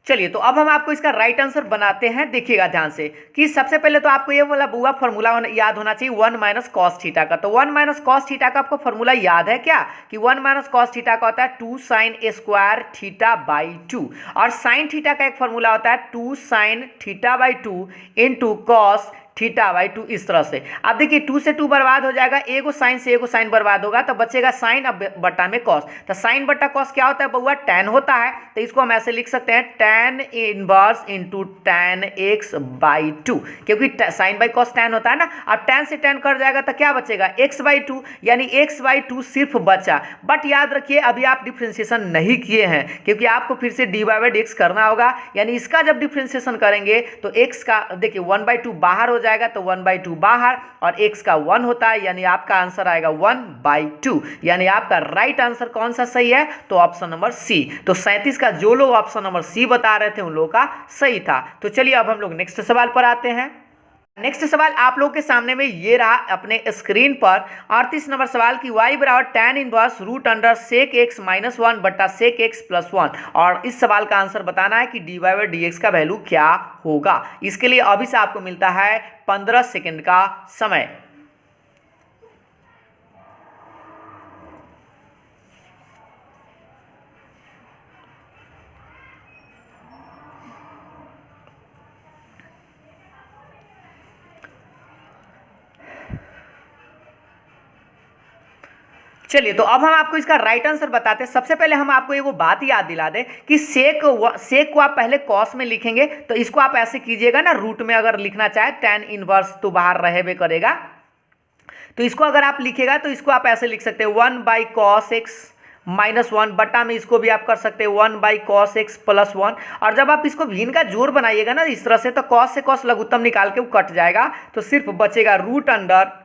चलिए तो अब हम आपको इसका राइट आंसर बनाते हैं। देखिएगा ध्यान से कि सबसे पहले तो आपको ये वाला बुआ फॉर्मूला याद होना चाहिए 1 माइनस कॉस थीटा का। तो 1 माइनस कॉस थीटा का आपको फॉर्मूला याद है क्या, कि 1 माइनस कॉस थीटा का होता है 2 साइन स्क्वायर थीटा बाई 2, और साइन थीटा का एक फॉर्मूला होता है 2 sine theta by 2 into cos theta by 2, इस तरह से। अब देखिए 2 से 2 बर्बाद हो जाएगा, एगो साइन से एगो साइन बर्बाद होगा, तो बचेगा साइन अब बटा में कॉस। तो साइन बटा कॉस क्या होता है बउआ, tan होता है, तो इसको हम ऐसे लिख सकते हैं tan inverse into tan x by 2, क्योंकि साइन बाई कॉस tan होता है ना। अब tan से tan कट जाएगा तो क्या बचेगा x बाई 2, यानी x बाई 2 सिर्फ बचा। बट याद रखिए अभी आप डिफ्रेंशिएशन नहीं किए हैं, क्योंकि आपको फिर से dy बाई डी एक्स करना होगा, यानी इसका जब डिफ्रेंशिएशन करेंगे तो x का देखिए 1/2 बाहर हो जाएगा, तो 1/2 बाहर, और x का 1 होता है, यानी आपका आंसर आएगा 1/2, यानी आपका राइट आंसर कौन सा सही है, तो ऑप्शन नंबर सी। तो 37 का जो लोग ऑप्शन नंबर सी बता रहे थे उन लोगों का सही था। तो चलिए अब हम लोग नेक्स्ट सवाल पर आते हैं। नेक्स्ट सवाल आप लोगों के सामने में ये रहा अपने स्क्रीन पर, 38 नंबर सवाल की y बराबर tan इनवर्स रूट अंडर सेक x माइनस 1 बटा सेक x प्लस 1, और इस सवाल का आंसर बताना है कि dy बाई डी एक्स का वैल्यू क्या होगा। इसके लिए अभी से आपको मिलता है 15 सेकेंड का समय। चलिए तो अब हम आपको इसका राइट आंसर बताते हैं। सबसे पहले हम आपको एक बात याद दिला दें कि सेक को आप पहले कॉस में लिखेंगे, तो इसको आप ऐसे कीजिएगा ना, रूट में अगर लिखना चाहे tan इनवर्स तो बाहर रहेबे करेगा, तो इसको अगर आप लिखेगा तो इसको आप ऐसे लिख सकते हैं 1 बाई कॉस एक्स माइनस 1 बटा में इसको भी आप कर सकते हैं 1 बाई कॉस एक्स प्लस 1, और जब आप इसको भिन्न का जोड़ बनाइएगा ना इस तरह से, तो कॉस से कॉस लघुत्तम निकाल के वो कट जाएगा, तो सिर्फ बचेगा root under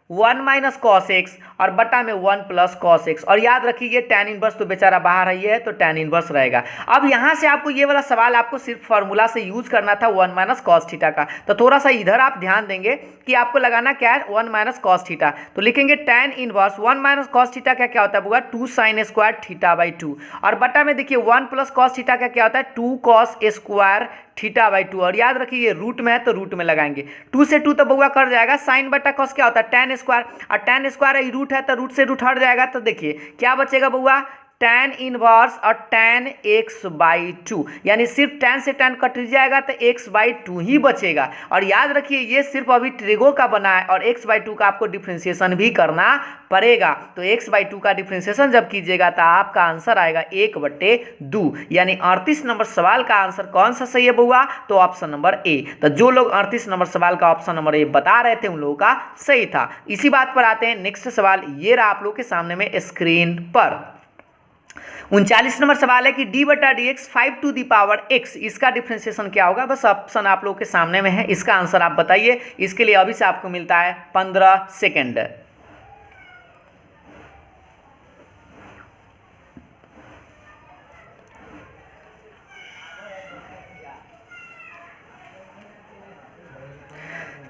1 minus cos x और बटा में 1 प्लस कॉस एक्स। और याद रखिए tan इनवर्स तो बेचारा बाहर ही है तो tan इनवर्स रहेगा। अब यहाँ से आपको ये वाला सवाल आपको सिर्फ फॉर्मूला से यूज करना था 1 माइनस कॉस थीटा का, तो थोड़ा सा इधर आप ध्यान देंगे कि आपको लगाना क्या है 1 माइनस कॉस थीटा। तो लिखेंगे tan inverse 1 minus cos theta का क्या होता है 2 साइन स्क्वायर थीटा बाई 2 और बटा में देखिए 1 प्लस कॉस थीटा का क्या होता है 2 कॉस स्क्वायर थीटा बाई 2। और याद रखिए ये रूट में है तो रूट में लगाएंगे, 2 से 2 तो बउआ कर जाएगा, साइन बटा कॉस क्या होता है tan स्क्वायर, और tan स्क्वायर रूट है तो रूट से रूट हट जाएगा। तो देखिए क्या बचेगा बउआ tan इनवर्स और tan x बाई 2, यानी सिर्फ tan से tan कट जाएगा तो x बाई 2 ही बचेगा। और याद रखिए ये सिर्फ अभी ट्रिगो का बना है और x बाई 2 का आपको डिफ्रेंशिएशन भी करना पड़ेगा। तो x बाई 2 का डिफ्रेंशिएशन जब कीजिएगा तो आपका आंसर आएगा 1/2, यानी 38 नंबर सवाल का आंसर कौन सा सही है बउआ, तो ऑप्शन नंबर ए। तो जो लोग 38 नंबर सवाल का ऑप्शन नंबर ए बता रहे थे उन लोगों का सही था। इसी बात पर आते हैं नेक्स्ट सवाल, ये रहा आप लोग के सामने में स्क्रीन पर। 39 नंबर सवाल है कि d बटा D x 5 to the power x, इसका डिफ्रेंशिएशन क्या होगा। बस ऑप्शन आप लोग के सामने में है, इसका आंसर आप बताइए। इसके लिए अभी से आपको मिलता है 15 सेकेंड।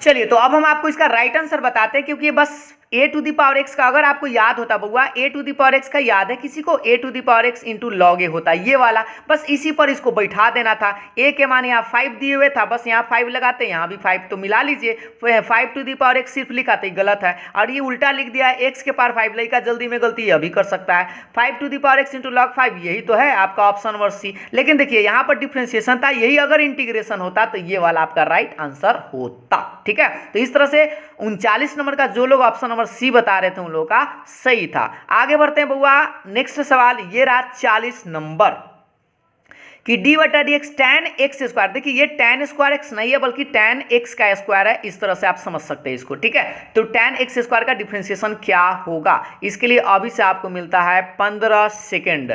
चलिए तो अब हम आपको इसका राइट आंसर बताते हैं, क्योंकि बस a to the power x का अगर आपको याद होता बउआ, a to the power x का याद है किसी को, a to the power x into log A होता है ये वाला, बस इसी पर इसको बैठा देना था। a के मान यहाँ 5 दिए हुए था, बस यहाँ 5 लगाते, यहाँ भी 5 तो मिला लीजिए। 5 टू दी पावर x सिर्फ लिखा था गलत है, और ये उल्टा लिख दिया है x के पावर 5, लड़का जल्दी में गलती अभी कर सकता है। 5 to the power x into log 5 यही तो है आपका ऑप्शन नंबर सी। लेकिन देखिए यहाँ पर डिफ्रेंशिएशन था, यही अगर इंटीग्रेशन होता तो ये वाला आपका राइट आंसर होता। ठीक है, तो इस तरह से 39 नंबर का जो लोग ऑप्शन नंबर सी बता रहे थे उन लोगों का सही था। आगे बढ़ते हैं बउआ, नेक्स्ट सवाल ये रहा 40 नंबर कि d बटा D x tan x square. देखिए ये tan स्क्वायर x नहीं है बल्कि tan x का स्क्वायर है, इस तरह से आप समझ सकते हैं इसको। ठीक है, तो tan x स्क्वायर का डिफरेंशिएशन क्या होगा, इसके लिए अभी से आपको मिलता है 15 सेकेंड।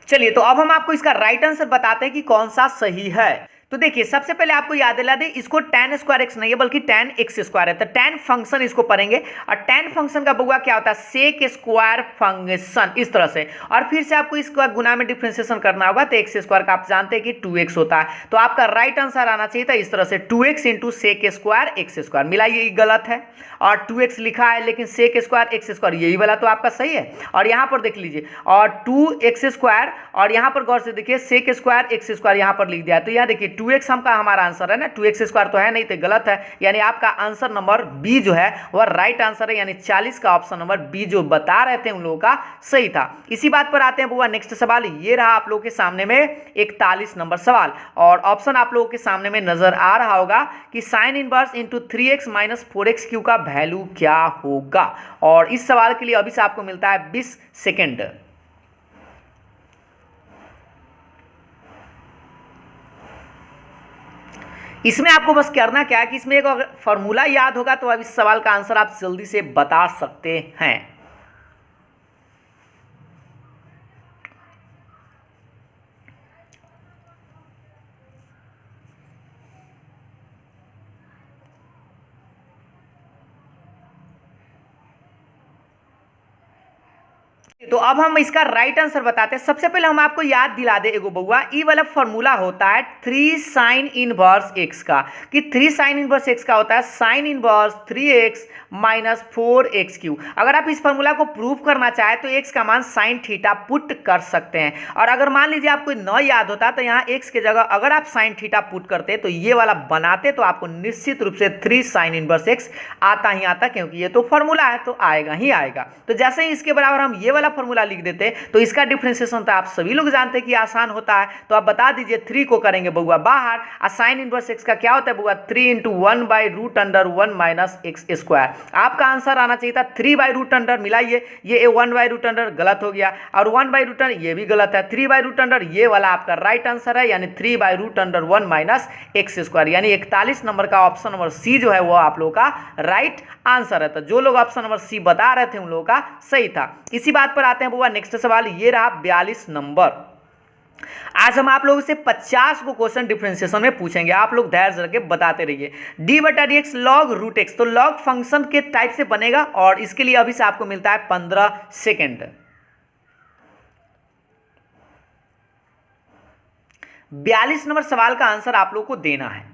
चलिए तो अब हम आपको इसका राइट आंसर बताते हैं कि कौन सा सही है। तो देखिए सबसे पहले आपको याद दिला दे, इसको tan स्क्वायर x नहीं है बल्कि tan x स्क्वायर है, तो tan फंक्शन इसको पढ़ेंगे। और tan फंक्शन का बउआ क्या होता है सेक स्क्वायर फंक्शन, इस तरह से। और फिर से आपको इसका गुना में डिफरेंशिएशन करना होगा, तो x स्क्वायर का आप जानते हैं कि 2x होता है, तो आपका राइट आंसर आना चाहिए था इस तरह से 2x into sec square x square. मिलाइए गलत है, और 2x लिखा है लेकिन सेक स्क्वायर x स्क्वायर यही वाला तो आपका सही है। और यहाँ पर देख लीजिए और 2x स्क्वायर, और यहाँ पर गौर से देखिए सेक स्क्वायर x स्क्वायर यहाँ पर लिख दिया है, तो यहाँ देखिए 2x हमका हमारा आंसर है ना, 2x स्क्वायर तो है नहीं तो गलत है, यानी आपका आंसर नंबर बी जो है वह राइट आंसर है, यानी 40 का ऑप्शन नंबर बी जो बता रहे थे उन लोगों का सही था। इसी बात पर आते हैं बुआ नेक्स्ट सवाल, ये रहा आप लोगों के सामने में 41 नंबर सवाल। और ऑप्शन आप लोगों के सामने में नजर आ रहा होगा कि sine inverse into 3x minus 4x Q का वैल्यू क्या होगा। और इस सवाल के लिए अभी से आपको मिलता है 20 सेकेंड। इसमें आपको बस करना क्या है कि इसमें एक फॉर्मूला याद होगा तो अब इस सवाल का आंसर आप जल्दी से बता सकते हैं। तो अब हम इसका राइट आंसर बताते हैं। सबसे पहले हम आपको याद दिला दे एगो बउआ, ई वाला फॉर्मूला होता है 3 साइन इनवर्स x का, कि 3 साइन इनवर्स x का होता है sine inverse 3x minus 4x Q. अगर आप इस फॉर्मूला को प्रूव करना चाहे तो x का मान साइन थीटा पुट कर सकते हैं। और अगर मान लीजिए आपको न याद होता तो यहाँ x के जगह अगर आप साइन थीटा पुट करते तो ये वाला बनाते तो आपको निश्चित रूप से 3 साइन इनवर्स x आता ही आता, क्योंकि ये तो फॉर्मूला है तो आएगा ही आएगा। तो जैसे ही इसके बराबर हम ये वाला फॉर्मूला लिख देते तो इसका डिफरेंशिएशन तो आप सभी लोग जानते हैं कि आसान होता है। तो आप बता दीजिए 3 को करेंगे बउआ बाहर, और साइन इनवर्स x का क्या होता है बउआ 3 × 1/√1 माइनस एक्स स्क्वायर। आपका आंसर आना चाहिए था 3/√, मिलाइए, ये 1/√, गलत हो गया, और 1/√, ये भी गलत है, 3/√, ये वाला आपका राइट आंसर है, यानी 3/√1 माइनस एक्स स्क्वायर, यानी 41 नंबर का ऑप्शन नंबर सी जो है वो आप लोगों का राइट आंसर है। तो जो लोग ऑप्शन नंबर सी बता रहे थे उन लोगों का सही था। इसी बात पर आते हैं बुआ नेक्स्ट सवाल, ये रहा 42 नंबर। आज हम आप लोगों से 50 को क्वेश्चन डिफरेंशिएशन में पूछेंगे, आप लोग धैर्य रख के बताते रहिए। d/dx log √x, तो लॉग फंक्शन के टाइप से बनेगा और इसके लिए अभी से आपको मिलता है 15 सेकेंड। 42 नंबर सवाल का आंसर आप लोग को देना है।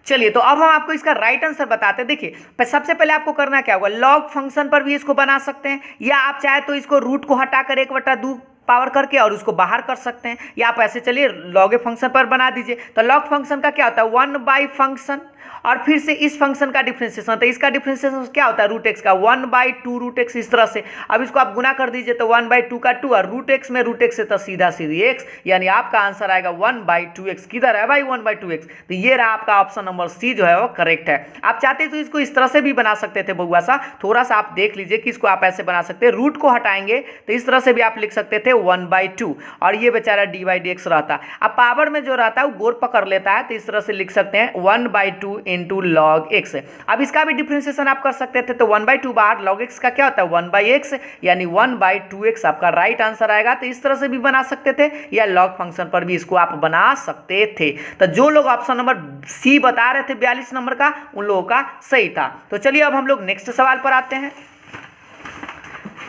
चलिए, तो अब हम आपको इसका राइट आंसर बताते हैं। देखिए, सबसे पहले आपको करना क्या होगा, लॉग फंक्शन पर भी इसको बना सकते हैं, या आप चाहे तो इसको रूट को हटाकर 1/2 पावर करके और उसको बाहर कर सकते हैं, या आप ऐसे चलिए लॉग फंक्शन पर बना दीजिए। तो लॉग फंक्शन का क्या होता है 1 फंक्शन, और फिर से इस फंक्शन का डिफरेंशिएशन, तो इसका डिफरेंशिएशन क्या होता है √x का 1/2 √x, इस तरह से। अब इसको आप गुना कर दीजिए तो 1/2 का 2, और √x में √x से तो सीधा सीधी x, यानी आपका आंसर आएगा 1/2x। किधर है भाई 1/2x? तो ये रहा आपका ऑप्शन नंबर सी जो है वो करेक्ट है। आप चाहते तो इसको इस तरह से भी बना सकते थे बउआ सा, थोड़ा सा आप देख लीजिए कि इसको आप ऐसे बना सकते हैं, रूट को हटाएंगे तो इस तरह से भी आप लिख सकते थे 1/2, और ये बेचारा d/dx रहता। अब पावर में जो रहता है वो गोर पकड़ लेता है, तो इस तरह से लिख सकते हैं 1/2 × log x। अब इसका भी डिफरेंशिएशन आप कर सकते थे, तो 1/2 बाहर, log x का क्या होता है 1/x, यानी 1/2x आपका राइट आंसर आएगा। तो इस तरह से भी बना सकते थे, या log फंक्शन पर भी इसको आप बना सकते थे। तो जो लोग ऑप्शन नंबर सी बता रहे थे 42 नंबर का, उन लोगों का सही था। तो चलिए अब हम लोग नेक्स्ट सवाल पर आते हैं।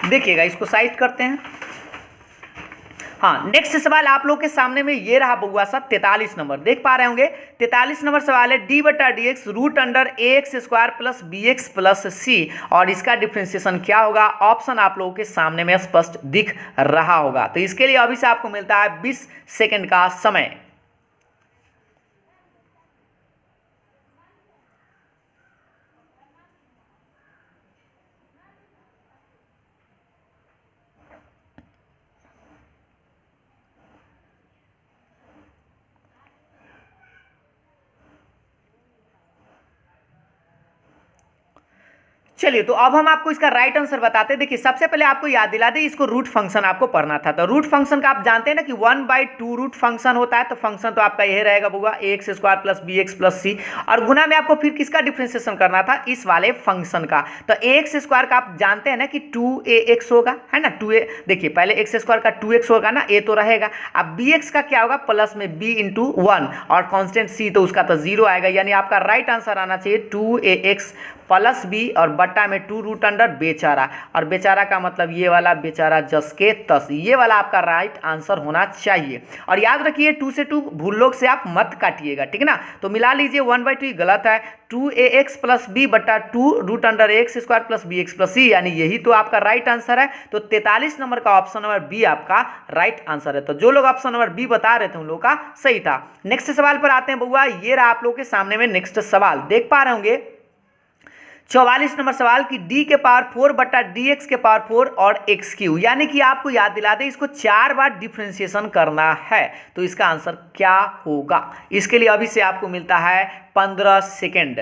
देखिएगा, इसको साइड करते हैं। हाँ, नेक्स्ट सवाल आप लोग के सामने में ये रहा बउआ सा 43 नंबर, देख पा रहे होंगे। 43 नंबर सवाल है d/dx √ax² + bx + c, और इसका डिफरेंशिएशन क्या होगा, ऑप्शन आप लोगों के सामने में स्पष्ट दिख रहा होगा। तो इसके लिए अभी से आपको मिलता है 20 सेकेंड का समय। चलिए, तो अब हम आपको इसका राइट आंसर बताते हैं। देखिए, सबसे पहले आपको याद दिला दें, इसको रूट फंक्शन आपको पढ़ना था। तो रूट फंक्शन का आप जानते हैं ना कि 1/2 रूट फंक्शन होता है। तो फंक्शन तो आपका यही रहेगा बउआ ax² + bx + c, और गुना में आपको फिर किसका डिफरेंशिएशन करना था, इस वाले फंक्शन का। तो ax² का आप जानते हैं ना कि 2ax होगा, है ना 2a। देखिए, पहले x² का 2x होगा ना, a तो रहेगा। अब bx का क्या होगा, प्लस में b × 1, और कांस्टेंट c तो उसका तो 0 आएगा, यानी आपका राइट आंसर आना चाहिए 2ax + b, और बट्टा में 2√, बेचारा, और बेचारा का मतलब ये वाला बेचारा जस के तस, ये वाला आपका राइट आंसर होना चाहिए। और याद रखिए 2 से 2 भूलों से आप मत काटिएगा, ठीक ना। तो मिला लीजिए 1/2 गलत है, 2ax + b बट्टा 2√ax² + bx + c, यानी यही तो आपका राइट आंसर है। तो 43 नंबर का ऑप्शन नंबर बी आपका राइट आंसर है। तो जो लोग ऑप्शन नंबर बी बता रहे थे उन लोगों का सही था। नेक्स्ट सवाल पर आते हैं बउआ, ये रहा आप लोग के सामने में नेक्स्ट सवाल, देख पा रहे होंगे 44 नंबर सवाल की d⁴ बट्टा dx⁴ और x³, यानी कि आपको याद दिला दे इसको 4 बार डिफरेंशिएशन करना है। तो इसका आंसर क्या होगा, इसके लिए अभी से आपको मिलता है 15 सेकेंड।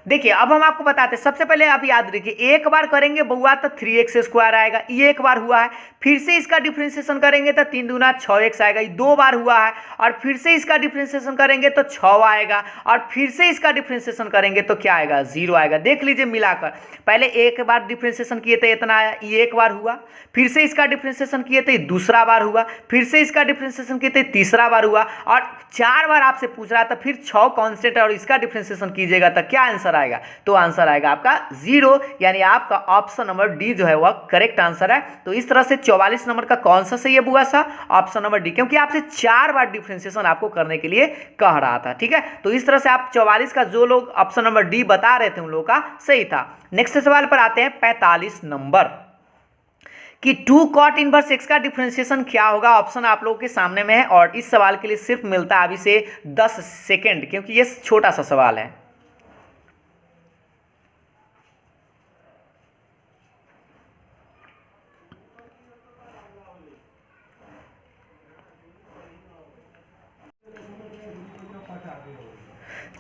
देखिए, अब हम आपको बताते हैं। सबसे पहले आप याद रखिए, एक बार करेंगे बउआ तो 3x² आएगा, ये एक बार हुआ है। फिर से इसका डिफरेंशिएशन करेंगे तो 3 दूना 6x आएगा, ये 2 बार हुआ है। और फिर से इसका डिफरेंशिएशन करेंगे तो 6 आएगा, और फिर से इसका डिफरेंशिएशन करेंगे तो क्या आएगा 0 आएगा। देख लीजिए मिलाकर, पहले एक बार डिफरेंशिएशन किए थे इतना आया, ये एक बार हुआ। फिर से इसका डिफरेंशिएशन किए थे दूसरा बार हुआ। फिर से इसका डिफरेंशिएशन किए थे तीसरा बार हुआ, और 4 बार आपसे पूछ रहा था। फिर 6 कांस्टेंट और इसका डिफरेंशिएशन कीजिएगा तो क्या आंसर आएगा? तो आंसर आएगा आपका 0, यानी आपका ऑप्शन नंबर डी जो है वह करेक्ट आंसर है। तो इस तरह से 44 नंबर का कौन सा सही है बुआ सा? ऑप्शन नंबर डी, क्योंकि आपसे 4 बार डिफरेंशिएशन आपको करने के लिए कह रहा था। ठीक है, तो इस तरह से आप 44 का जो लोग ऑप्शन नंबर डी बता रहे थे उन लोगों का सही था। नेक्स्ट सवाल पर आते हैं 45 नंबर कि 2 कॉट इनवर्स एक्स का डिफरेंशिएशन क्या होगा। ऑप्शन आप लोगों के सामने में है और इस सवाल के लिए सिर्फ मिलता है अभी से 10 सेकेंड, क्योंकि ये छोटा सा सवाल है।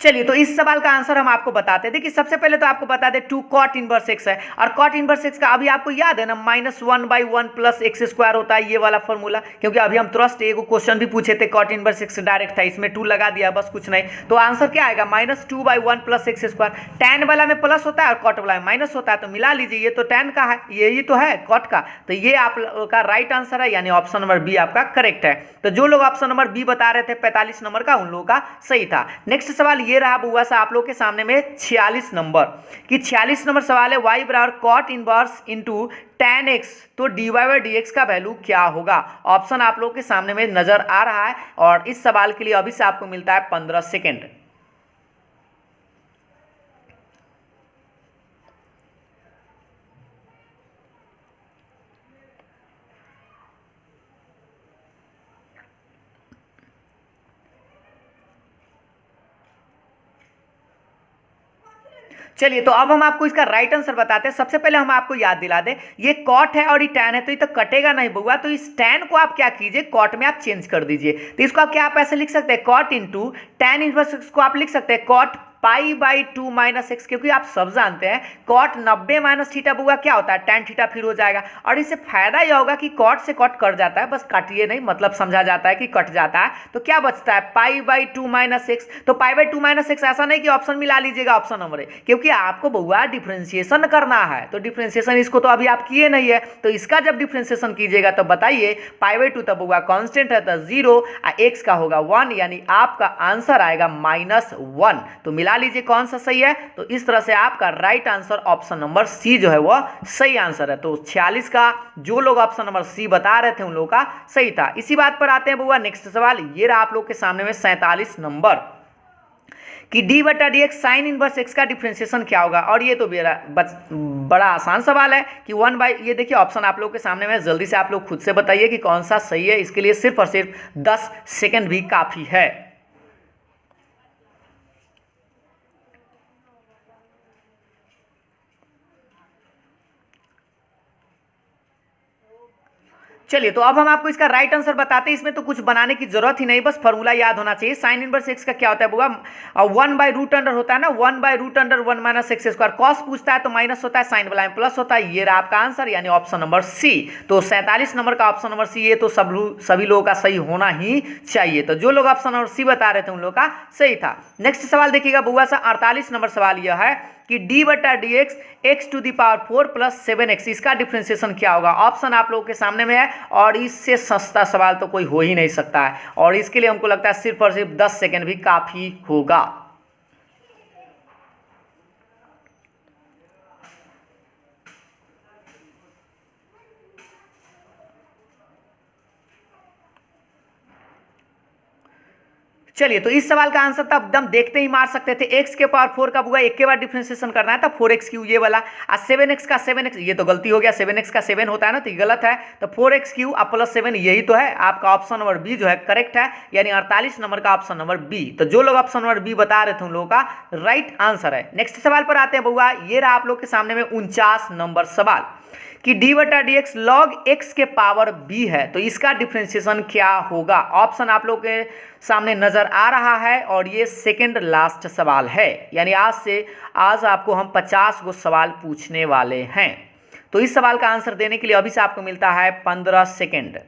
चलिए, तो इस सवाल का आंसर हम आपको बताते थे कि सबसे पहले तो आपको बता दें 2 कॉट इनवर्स एक्स है, और कॉट इनवर्स एक्स का अभी आपको याद है ना, -1/1 प्लस एक्स स्क्वायर होता है, ये वाला फॉर्मूला। क्योंकि अभी हम तुरंत एक क्वेश्चन भी पूछे थे, कॉट इनवर्स एक्स डायरेक्ट था, इसमें 2 लगा दिया बस, कुछ नहीं। तो आंसर क्या आएगा? -2/1 प्लस एक्स स्क्वायर। टैन वाला में प्लस होता है और कॉट वाला में माइनस होता है, तो मिला लीजिए, ये तो टैन का है, यही तो है कॉट का। तो ये आपका राइट आंसर है, यानी ऑप्शन नंबर बी आपका करेक्ट है। तो जो लोग ऑप्शन नंबर बी बता रहे थे 45 नंबर का, उन लोगों का सही था। नेक्स्ट सवाल ये रहा बुआ सा आप लोग के सामने में 46 नंबर कि 46 नंबर सवाल है y बराबर cot inverse into tan x, तो dy बाई डी एक्स का वैल्यू क्या होगा? ऑप्शन आप लोग के सामने में नजर आ रहा है और इस सवाल के लिए अभी से आपको मिलता है 15 सेकेंड। चलिए, तो अब हम आपको इसका राइट आंसर बताते हैं। सबसे पहले हम आपको याद दिला दें, ये कॉट है और ये टैन है, तो ये तो कटेगा नहीं बुआ। तो इस टैन को आप क्या कीजिए, कॉट में आप चेंज कर दीजिए। तो इसको आप क्या आप ऐसे लिख सकते हैं, कॉट इंटू टैन इनवर्स को आप लिख सकते हैं कॉट π/2 माइनस एक्स, क्योंकि आप सब जानते हैं कॉट 90 माइनस थीटा बुआ क्या होता है, टैन थीटा फिर हो जाएगा। और इससे फायदा यह होगा कि कॉट से कॉट कट जाता है, बस काटिए नहीं, मतलब समझा जाता है कि कट जाता है। तो क्या बचता है, π/2 माइनस एक्स। तो π/2 माइनस एक्स ऐसा नहीं कि ऑप्शन मिला लीजिएगा ऑप्शन नंबर है, क्योंकि आपको बुआ डिफ्रेंशिएशन करना है। तो डिफ्रेंशिएशन इसको तो अभी आप किए नहीं है, तो इसका जब डिफ्रेंशिएशन कीजिएगा तो बताइए π/2 तो बुआ कॉन्स्टेंट है तो 0, एक्स का होगा 1, यानी आपका आंसर आएगा -1। तो मिला लीजिए कौन सा सही है। तो इस तरह से आपका right answer option number C जो है वह सही आंसर है। तो 46 का जो लोग ऑप्शन नंबर सी बता रहे थे उन लोगों का सही था। इसी बात पर आते हैं बुआ नेक्स्ट सवाल, ये रहा आप लोग के सामने में 47 नंबर कि डी बटा D x sine inverse x का डिफ्रेंशिएशन क्या होगा। और ये तो बड़ा आसान सवाल है कि 1/, ये देखिए ऑप्शन आप लोग के सामने में, जल्दी से आप लोग खुद से बताइए कि कौन सा सही है। इसके लिए सिर्फ और सिर्फ 10 सेकेंड भी काफी है। चलिए, तो अब हम आपको इसका राइट आंसर बताते हैं। इसमें तो कुछ बनाने की जरूरत ही नहीं, बस फॉर्मूला याद होना चाहिए। साइन इनवर्स एक्स का क्या होता है बुआ, 1/√अंडर होता है ना, 1/√1 माइनस एक्स स्क्वायर। कॉस पूछता है तो माइनस होता है, साइन वाला में प्लस होता है। ये रहा आपका आंसर, यानी ऑप्शन नंबर सी। तो 47 नंबर का ऑप्शन नंबर सी, ये तो सभी लोगों का सही होना ही चाहिए। तो जो लोग ऑप्शन नंबर सी बता रहे थे उन लोगों का सही था। नेक्स्ट सवाल देखिएगा बुआ सा 48 नंबर सवाल यह है कि डी बटा D x x to the power 4 plus 7x, इसका डिफ्रेंशिएशन क्या होगा। ऑप्शन आप लोगों के सामने में है और इससे सस्ता सवाल तो कोई हो ही नहीं सकता है, और इसके लिए हमको लगता है सिर्फ और सिर्फ 10 सेकेंड भी काफी होगा। चलिए, तो इस सवाल का आंसर तो एकदम देखते ही मार सकते थे। x के पावर 4 का बुआ एक के बाद डिफरेंशिएशन करना है, तो 4x क्यू ये वाला, और 7x का 7x, ये तो गलती हो गया, 7x का 7 होता है ना, तो ये गलत है। तो 4x क्यू और प्लस 7 यही तो है। आपका ऑप्शन नंबर बी जो है करेक्ट है, यानी 48 नंबर का ऑप्शन नंबर बी। तो जो लोग ऑप्शन नंबर बी बता रहे थे उन लोगों का राइट आंसर है। नेक्स्ट सवाल पर आते हैं बुआ, ये रहा आप लोग के सामने में 49 नंबर सवाल कि डी बटा डी एक्स लॉग एक्स के पावर बी है, तो इसका डिफ्रेंशिएशन क्या होगा। ऑप्शन आप लोग के सामने नजर आ रहा है और ये सेकंड लास्ट सवाल है, यानी आज आपको हम 50 गो सवाल पूछने वाले हैं। तो इस सवाल का आंसर देने के लिए अभी से आपको मिलता है 15 सेकेंड।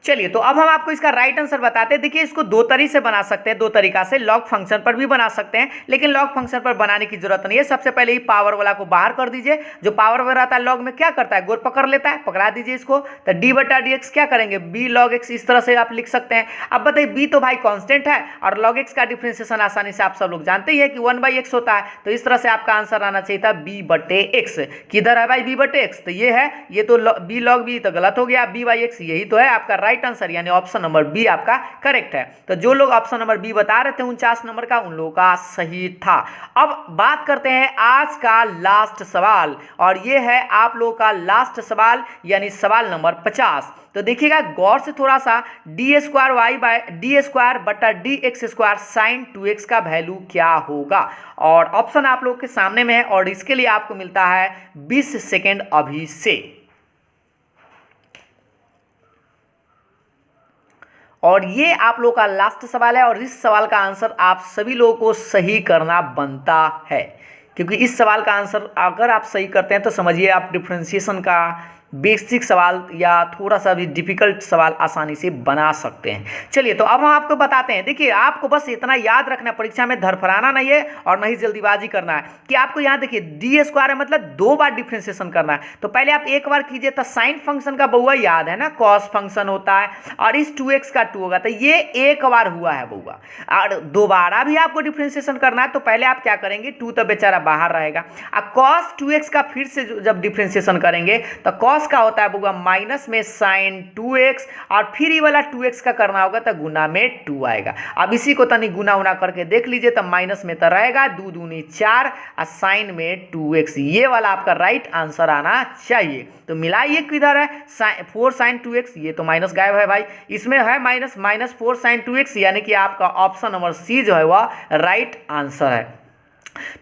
चलिए, तो अब हम आपको इसका राइट आंसर बताते हैं। देखिए, इसको दो तरीके से बना सकते हैं, दो तरीका से। लॉग फंक्शन पर भी बना सकते हैं, लेकिन लॉग फंक्शन पर बनाने की जरूरत नहीं है। सबसे पहले ही पावर वाला को बाहर कर दीजिए। जो पावर वाला रहता है लॉग में क्या करता है, गोल पकड़ लेता है, पकड़ा दीजिए इसको। तो डी बटा डी एक्स क्या करेंगे, बी लॉग एक्स, इस तरह से आप लिख सकते हैं। अब बताइए, बी तो भाई कांस्टेंट है और लॉग एक्स का डिफरेंशिएशन आसानी से आप सब लोग जानते ही है कि 1/x होता है। तो इस तरह से आपका आंसर आना चाहिए था बी बटे एक्स। किधर है भाई बी बटे एक्स, तो ये है, ये तो बी लॉग बी तो गलत हो गया, बी बाई एक्स यही तो है आपका राइट आंसर, यानी ऑप्शन नंबर बी आपका करेक्ट है। तो जो लोग ऑप्शन नंबर बी बता रहे थे 49 नंबर का, उन लोगों का सही था। अब बात करते हैं आज का लास्ट सवाल, और ये है आप लोगों का लास्ट सवाल, यानी सवाल नंबर 50। तो देखिएगा गौर से थोड़ा सा, D square Y by D square बटा D x square sine 2x का वैल्यू क्या होगा। और ऑप्शन आप लोग के सामने में है, और इसके लिए आपको मिलता है 20 सेकेंड अभी से। और ये आप लोगों का लास्ट सवाल है, और इस सवाल का आंसर आप सभी लोगों को सही करना बनता है, क्योंकि इस सवाल का आंसर अगर आप सही करते हैं तो समझिए आप डिफरेंशिएशन का बेसिक सवाल या थोड़ा सा भी डिफिकल्ट सवाल आसानी से बना सकते हैं। चलिए, तो अब हम आपको बताते हैं। देखिए, आपको बस इतना याद रखना, परीक्षा में धरफराना नहीं है और नहीं जल्दीबाजी करना है, कि आपको यहाँ देखिए डी स्क्वायर है मतलब 2 बार डिफरेंशिएशन करना है। तो पहले आप एक बार कीजिए, तो साइन फंक्शन का बउआ याद है ना, कॉस फंक्शन होता है, और इस 2x का 2 होगा, तो ये एक बार हुआ है बउआ। और दोबारा भी आपको डिफरेंशिएशन करना है, तो पहले आप क्या करेंगे, 2 तो बेचारा बाहर रहेगा, और कॉस 2x का फिर से जब डिफरेंशिएशन करेंगे तो कॉस का होता है बउआ माइनस में साइन 2x, और फिर ये वाला 2x का करना होगा तो गुना में 2 आएगा। अब इसी को तनी गुना उना करके देख लीजिए, तो माइनस में तो रहेगा 2 दूनी 4 और साइन में 2x, ये वाला आपका राइट आंसर आना चाहिए। तो मिलाइए किधर है, 4 साइन 2x, ये तो माइनस गायब है भाई, इसमें है माइनस 4 साइन 2x, यानी कि आपका ऑप्शन नंबर सी जो है वह राइट आंसर है।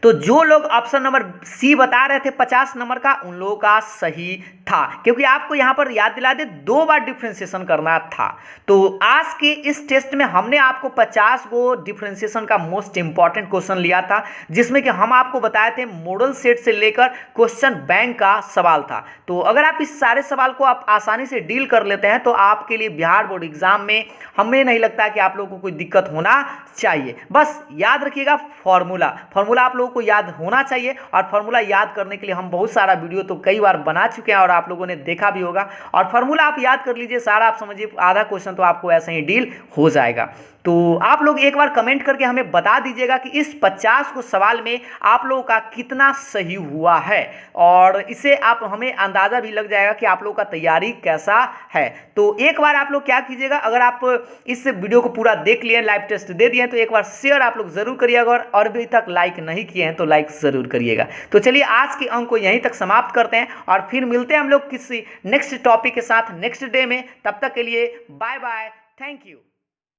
तो जो लोग ऑप्शन नंबर सी बता रहे थे 50 नंबर का, उन लोगों का सही था, क्योंकि आपको यहां पर याद दिला दे 2 बार डिफरेंशिएशन करना था। तो आज के इस टेस्ट में हमने आपको 50 को डिफरेंशिएशन का मोस्ट इंपॉर्टेंट क्वेश्चन लिया था, जिसमें कि हम आपको बताए थे मॉडल सेट से लेकर क्वेश्चन बैंक का सवाल था। तो अगर आप इस सारे सवाल को आप आसानी से डील कर लेते हैं तो आपके लिए बिहार बोर्ड एग्जाम में हमें नहीं लगता कि आप लोगों को कोई दिक्कत होना चाहिए। बस याद रखिएगा फॉर्मूला आप लोगों को याद होना चाहिए, और फॉर्मूला याद करने के लिए हम बहुत सारा वीडियो तो कई बार बना चुके हैं और आप लोगों ने देखा भी होगा। और फॉर्मूला आप याद कर लीजिए सारा, आप समझिए आधा क्वेश्चन तो आपको ऐसे ही डील हो जाएगा। तो आप लोग एक बार कमेंट करके हमें बता दीजिएगा कि इस 50 को सवाल में आप लोगों का कितना सही हुआ है, और इससे आप हमें अंदाजा भी लग जाएगा कि आप लोगों का तैयारी कैसा है। तो एक बार आप लोग क्या कीजिएगा, अगर आप इस वीडियो को पूरा देख लिए, लाइव टेस्ट दे दिए, तो एक बार शेयर आप लोग जरूर करिएगा, और अभी तक लाइक नहीं किए हैं तो लाइक जरूर करिएगा। तो चलिए आज के अंक को यहीं तक समाप्त करते हैं, और फिर मिलते हैं हम लोग किसी नेक्स्ट टॉपिक के साथ नेक्स्ट डे में। तब तक के लिए बाय बाय, थैंक यू।